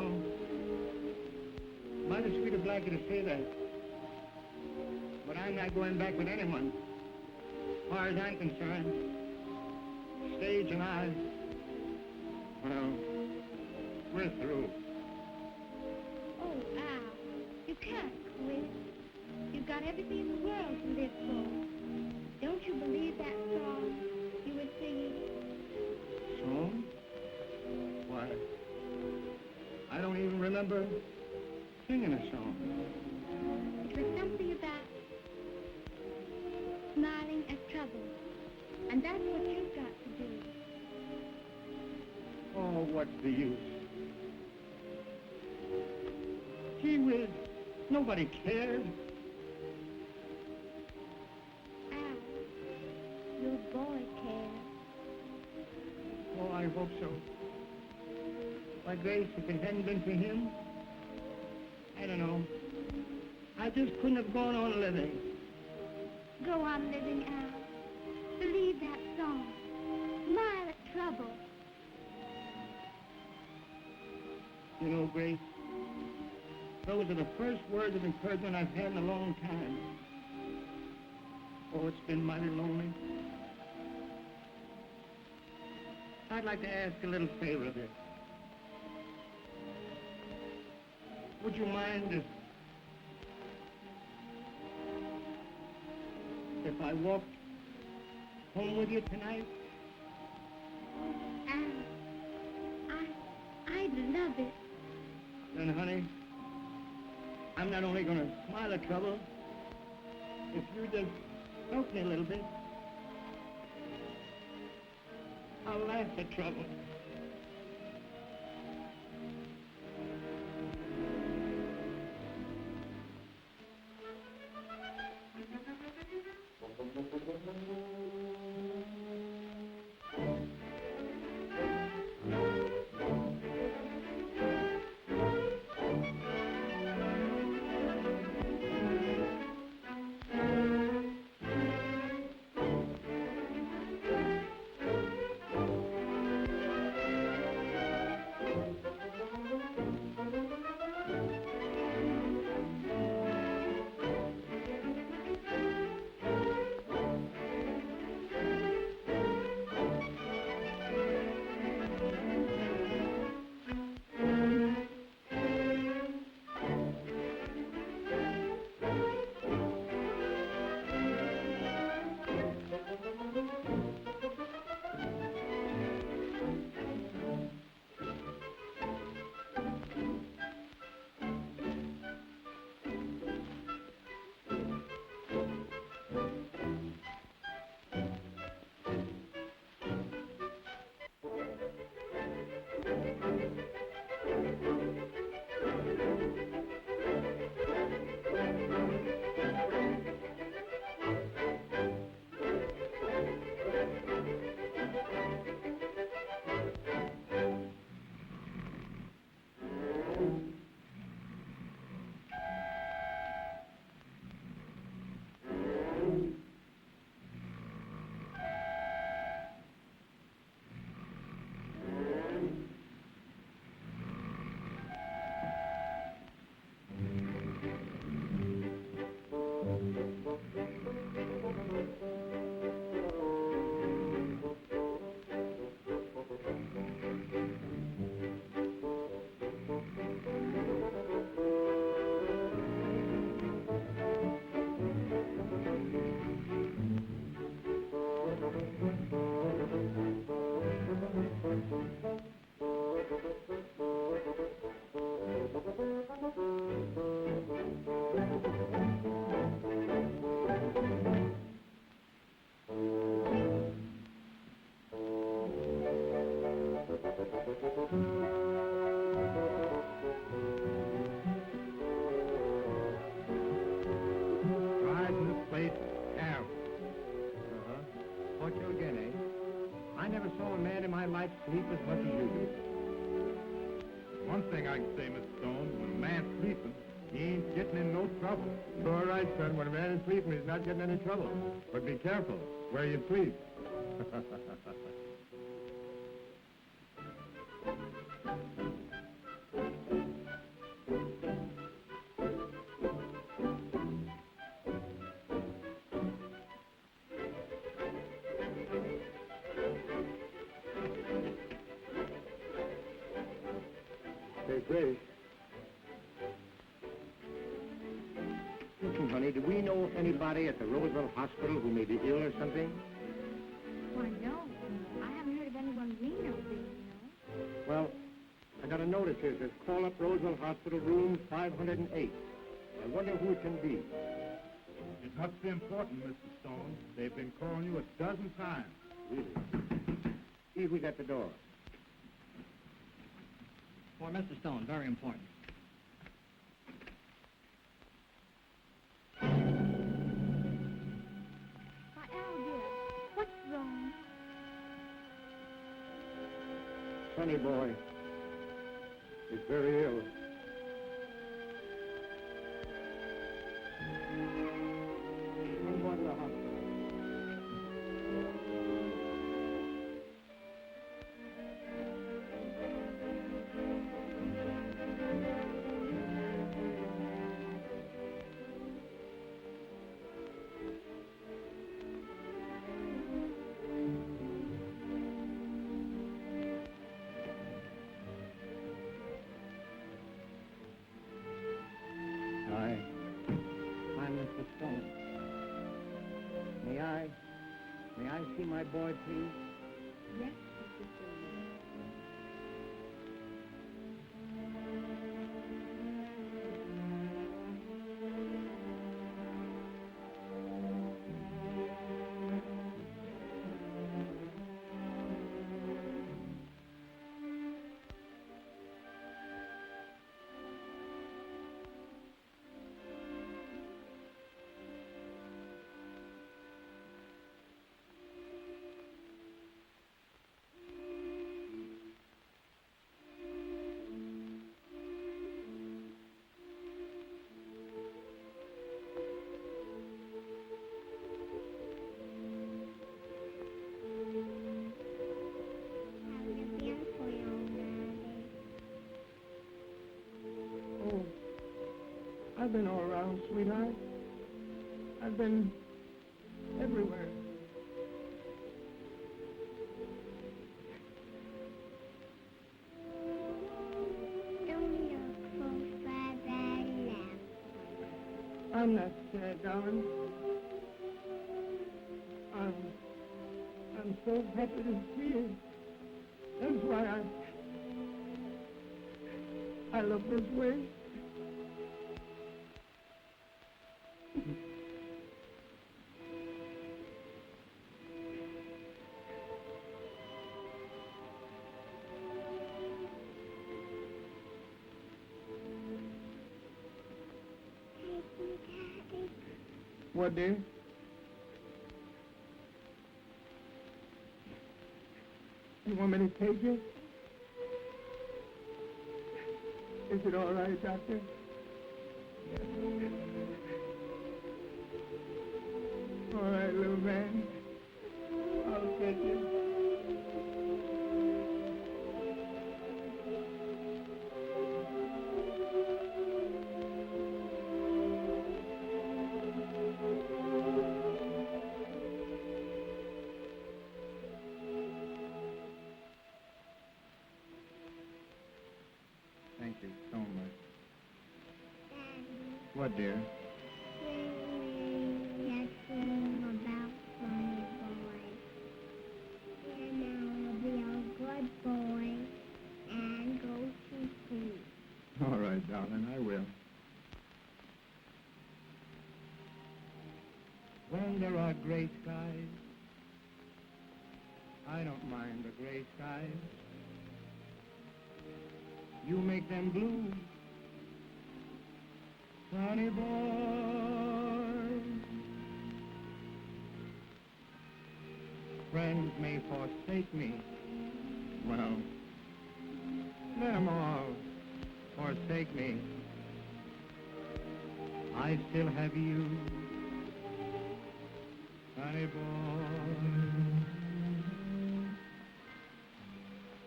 Mighty sweet of Blackie to say that. But I'm not going back with anyone. As far as I'm concerned, Stage and I, well, we're through. Oh, Al, you can't quit. You've got everything in the world to live for. Don't you believe that song you were singing? Song? Why, I don't even remember singing a song. It was something about smiling at trouble. And that's what you've got to do. Oh, what's the use? Gee whiz, nobody cares. Al, your boy cares. Oh, I hope so. Why, Grace, if it hadn't been for him, I don't know. I just couldn't have gone on living. Go on living, Al. Believe that song. Smile at trouble. You know, Grace, those are the first words of encouragement I've had in a long time. Oh, it's been mighty lonely. I'd like to ask a little favor of you. Would you mind if I walked home with you tonight? Al, I'd love it. Then, honey, I'm not only going to smile at trouble, if you just help me a little bit, I'll laugh at trouble. saw a man in my life sleep as much as you do. One thing I can say, Mr. Stone, when a man's sleeping, he ain't getting in no trouble. You're all right, son. When a man is sleeping, he's not getting any trouble. But be careful where you sleep. Hey, Grace. Listen, honey, do we know anybody at the Roseville Hospital who may be ill or something? Why, no. I haven't heard of anyone we know being ill. Well, I got a notice here. It says, call up Roseville Hospital, room 508. I wonder who it can be. It must be important, Mr. Stone. They've been calling you a dozen times. Really? See who's at the door. For Mr. Stone, very important. Why, Al, dear, what's wrong? Sonny boy is very ill. I'm going to the hospital. I'm Mr. Stone. May I see my boy, please? Yes, Mr. Stone. I've been all around, sweetheart. I've been everywhere. Don't look so sad, Daddy left. I'm not sad, darling. I'm so happy to see you. That's why I look this way. What, dear? You want me to take you? Is it all right, Doctor? All right, little man. I'll take you. Thank you so much. Daddy, What, dear? that song about Sonny Boy. And I'll be a good boy and go to sleep. All right, darling, I will. When there are gray skies, I don't mind the gray skies. You make them blue, Sonny boy. friends may forsake me. Well, let 'em all forsake me. I still have you, honey boy.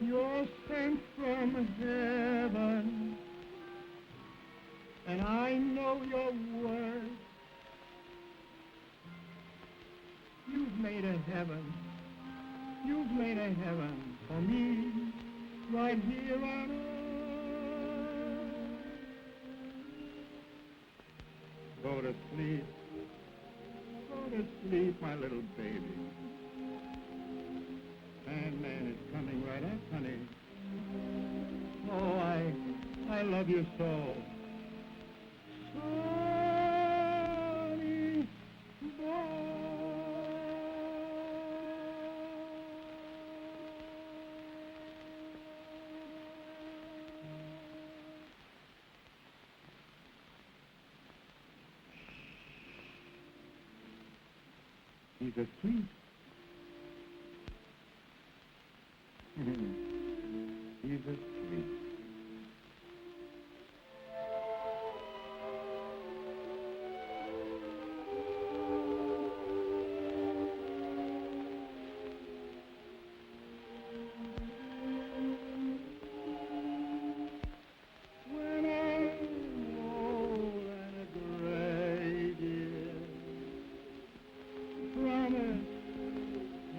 You're sent from heaven, and I know your worth. You've made a heaven for me, right here on earth. Go to sleep, my little baby. Sandman is coming right up, honey. Oh, I love you so. Sonny boy. He's asleep. He's asleep. When I'm old and gray, dear, promise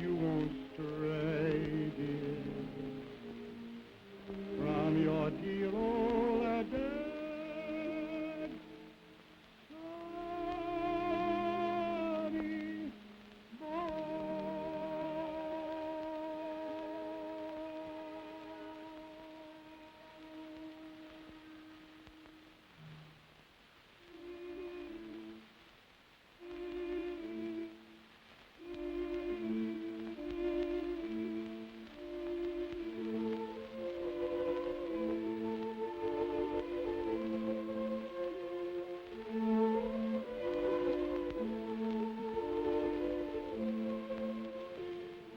you won't stray, dear, from your dear old dad. Sonny boy.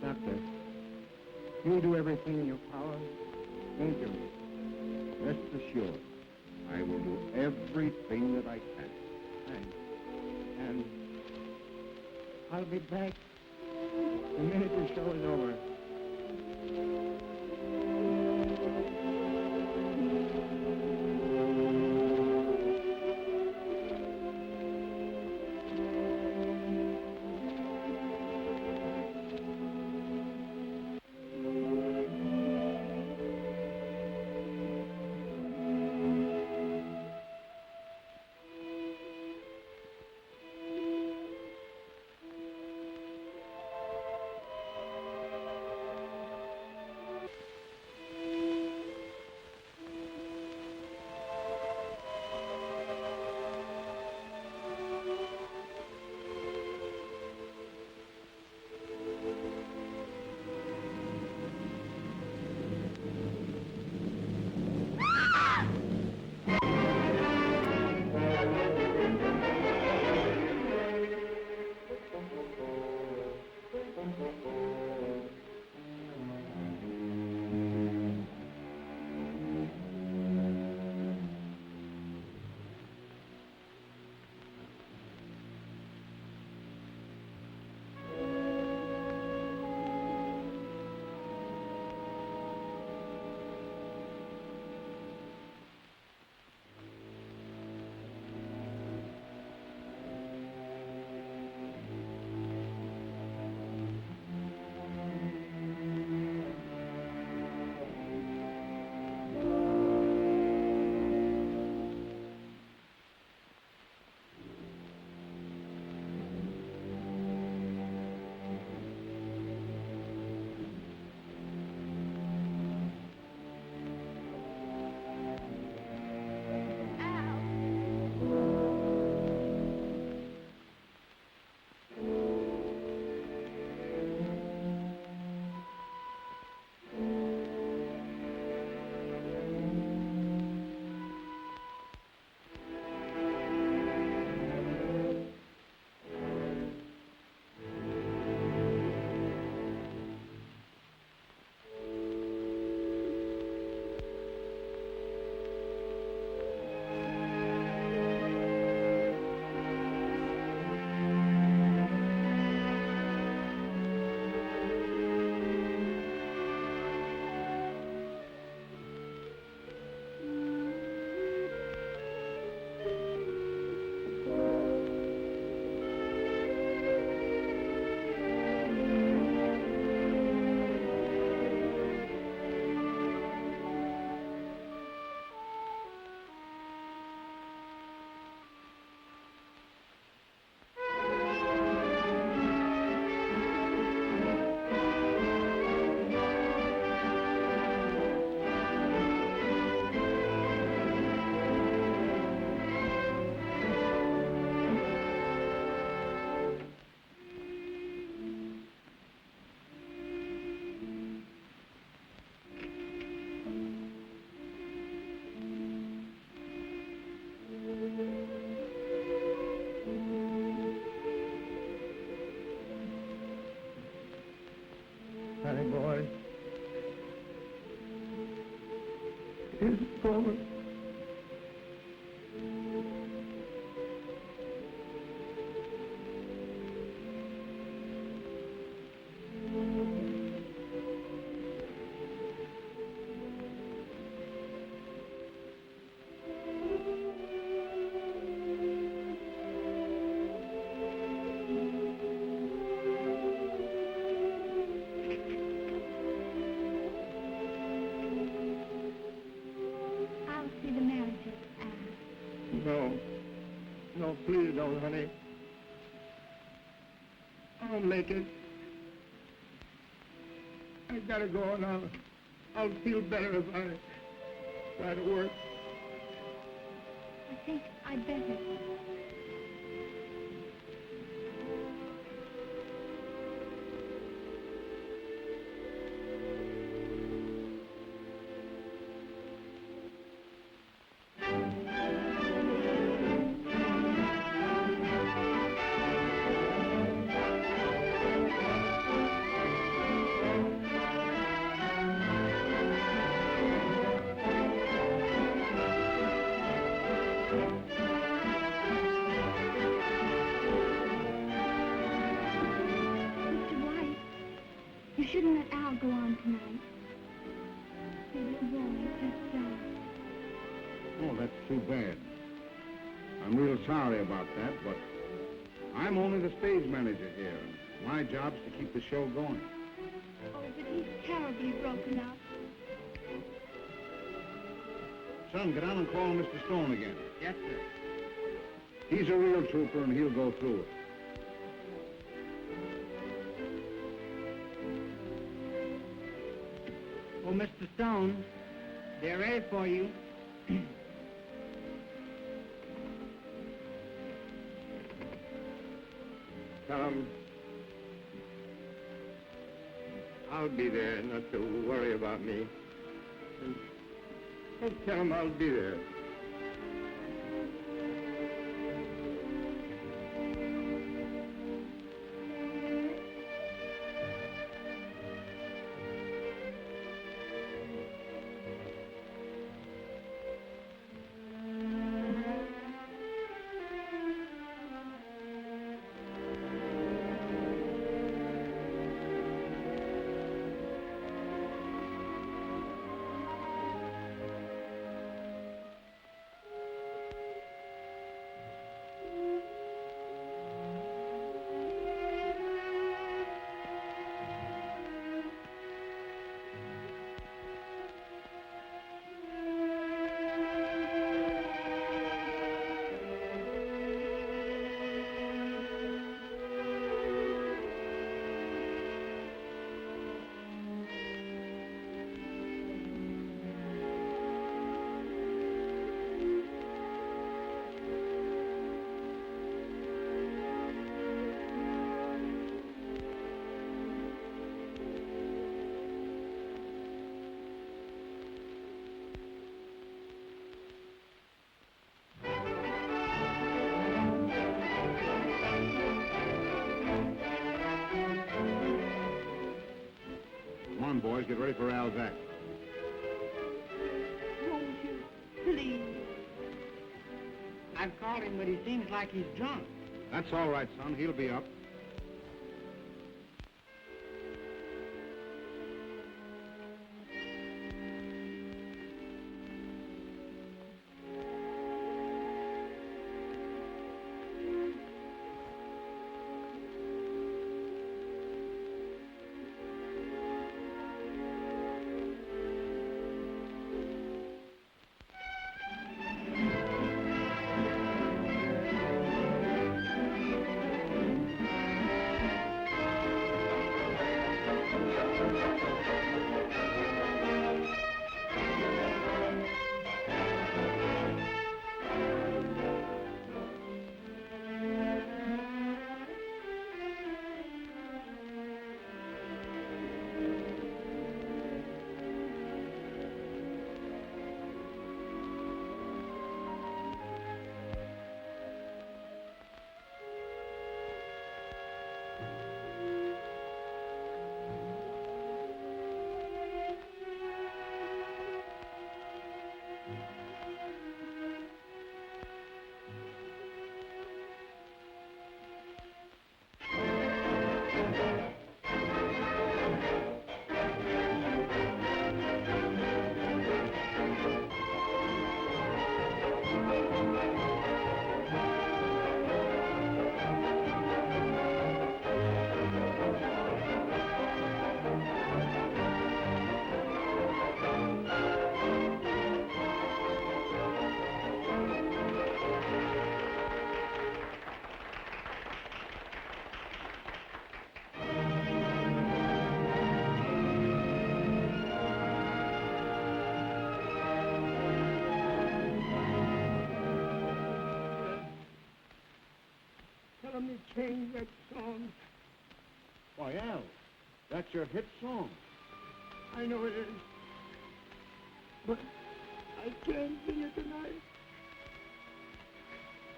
Doctor, you'll do everything in your power, won't you? Rest assured, I will do everything that I can. Thanks. And I'll be back the minute the show is over. Honey boy. It's over. I'll see the manager, No. No, please don't, honey. I'll make it. I gotta go now. I'll feel better if I try to work. I think I'd better. Mr. White, you shouldn't let Al go on tonight. The little boy just died. Oh, that's too bad. I'm real sorry about that, but I'm only the stage manager here. My job's to keep the show going. Oh, but he's terribly broken up. Son, get on and call Mr. Stone again. Yes, sir. He's a real trooper, and he'll go through it. Oh, Mr. Stone, they're ready for you. Tell him I'll be there, not to worry about me. And just tell him I'll be there. Come on, boys, get ready for Al's act. Won't you, please? I've called him, but he seems like he's drunk. That's all right, son. He'll be up. let me change that song. Why, Al, that's your hit song. I know it is. But I can't sing it tonight.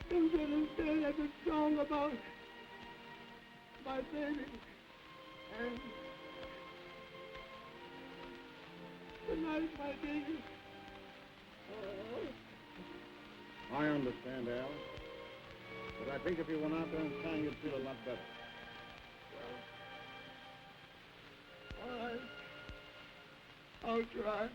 I'm gonna say that's a song about my baby. And tonight, my baby. Oh. I understand, Al. But I think if you went out there and sang, you'd feel a lot better. All right. I'll try.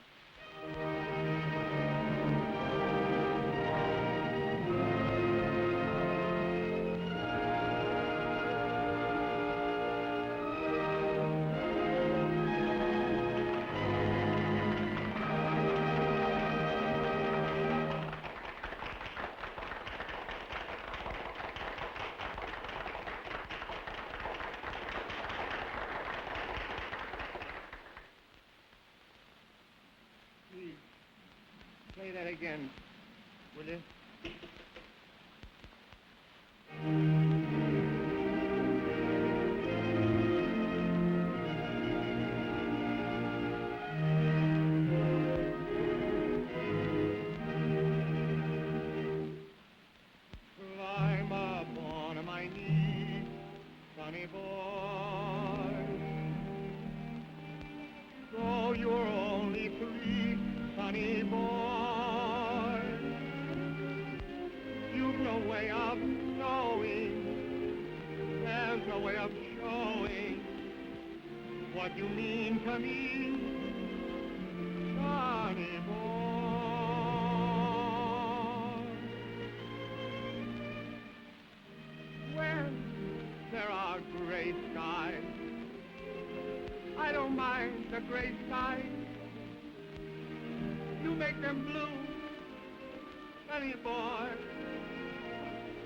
Play that again, will you? Climb up on my knee, sonny boy. Though you're only 3, sonny boy, you've no way of knowing, there's no way of showing what you mean to me, sonny boy. When there are gray skies, I don't mind the gray skies. You make them blue, sonny boy.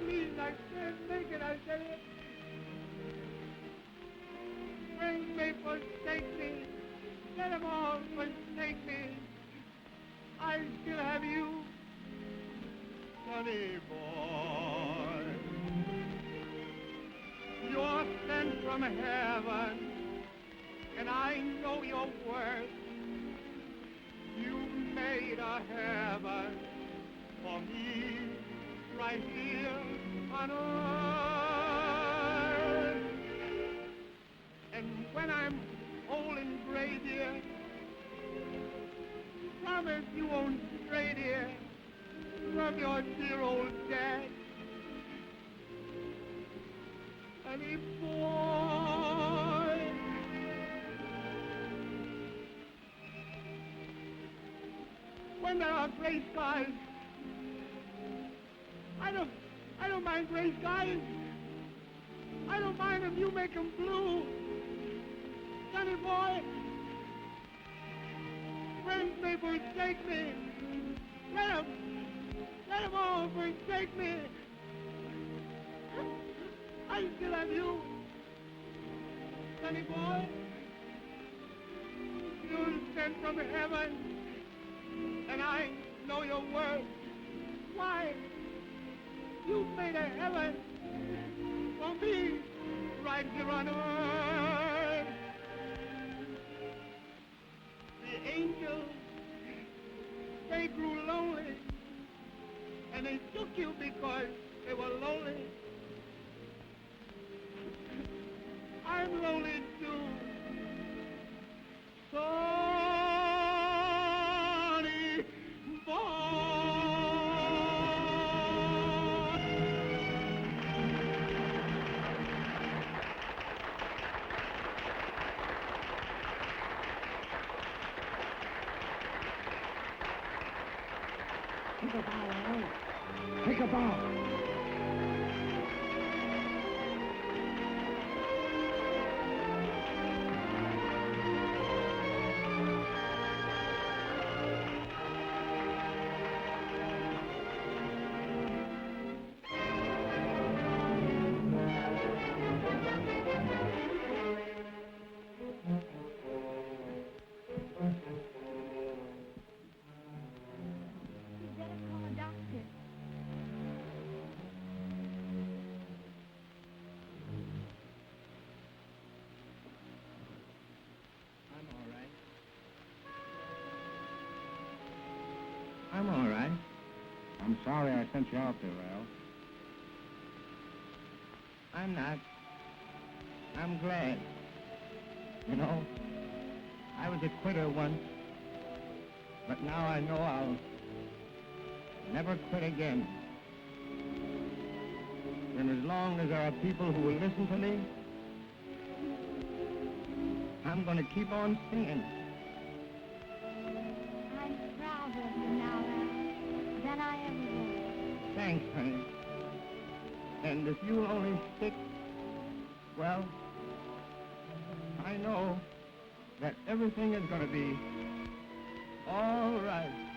Please, I can't make it, I tell you. Friends may forsake me, let them all forsake me. I still have you, sonny boy. You're sent from heaven, and I know your worth. You made a heaven for me right here on earth. And when I'm old and gray, dear, promise you won't stray, dear, from your dear old dad. Honey boy. When there are gray skies, I don't mind gray skies. I don't mind if you make them blue. Sonny boy, friends may forsake me. Let them all forsake me. I still have you, sonny boy. You're sent from heaven, and I know your worth. Why? You made a heaven for me right here on earth. The angels, they grew lonely, and they took you because they were lonely. I'm lonely too. Sonny boy. Take a bow, Al. Take a bow. I'm sorry I sent you out there, Al. I'm not. I'm glad. You know, I was a quitter once, but now I know I'll never quit again. And as long as there are people who will listen to me, I'm going to keep on singing. I'm prouder of you now, Al, than I ever was. Thanks, honey. And if you'll only stick, well, I know that everything is going to be all right.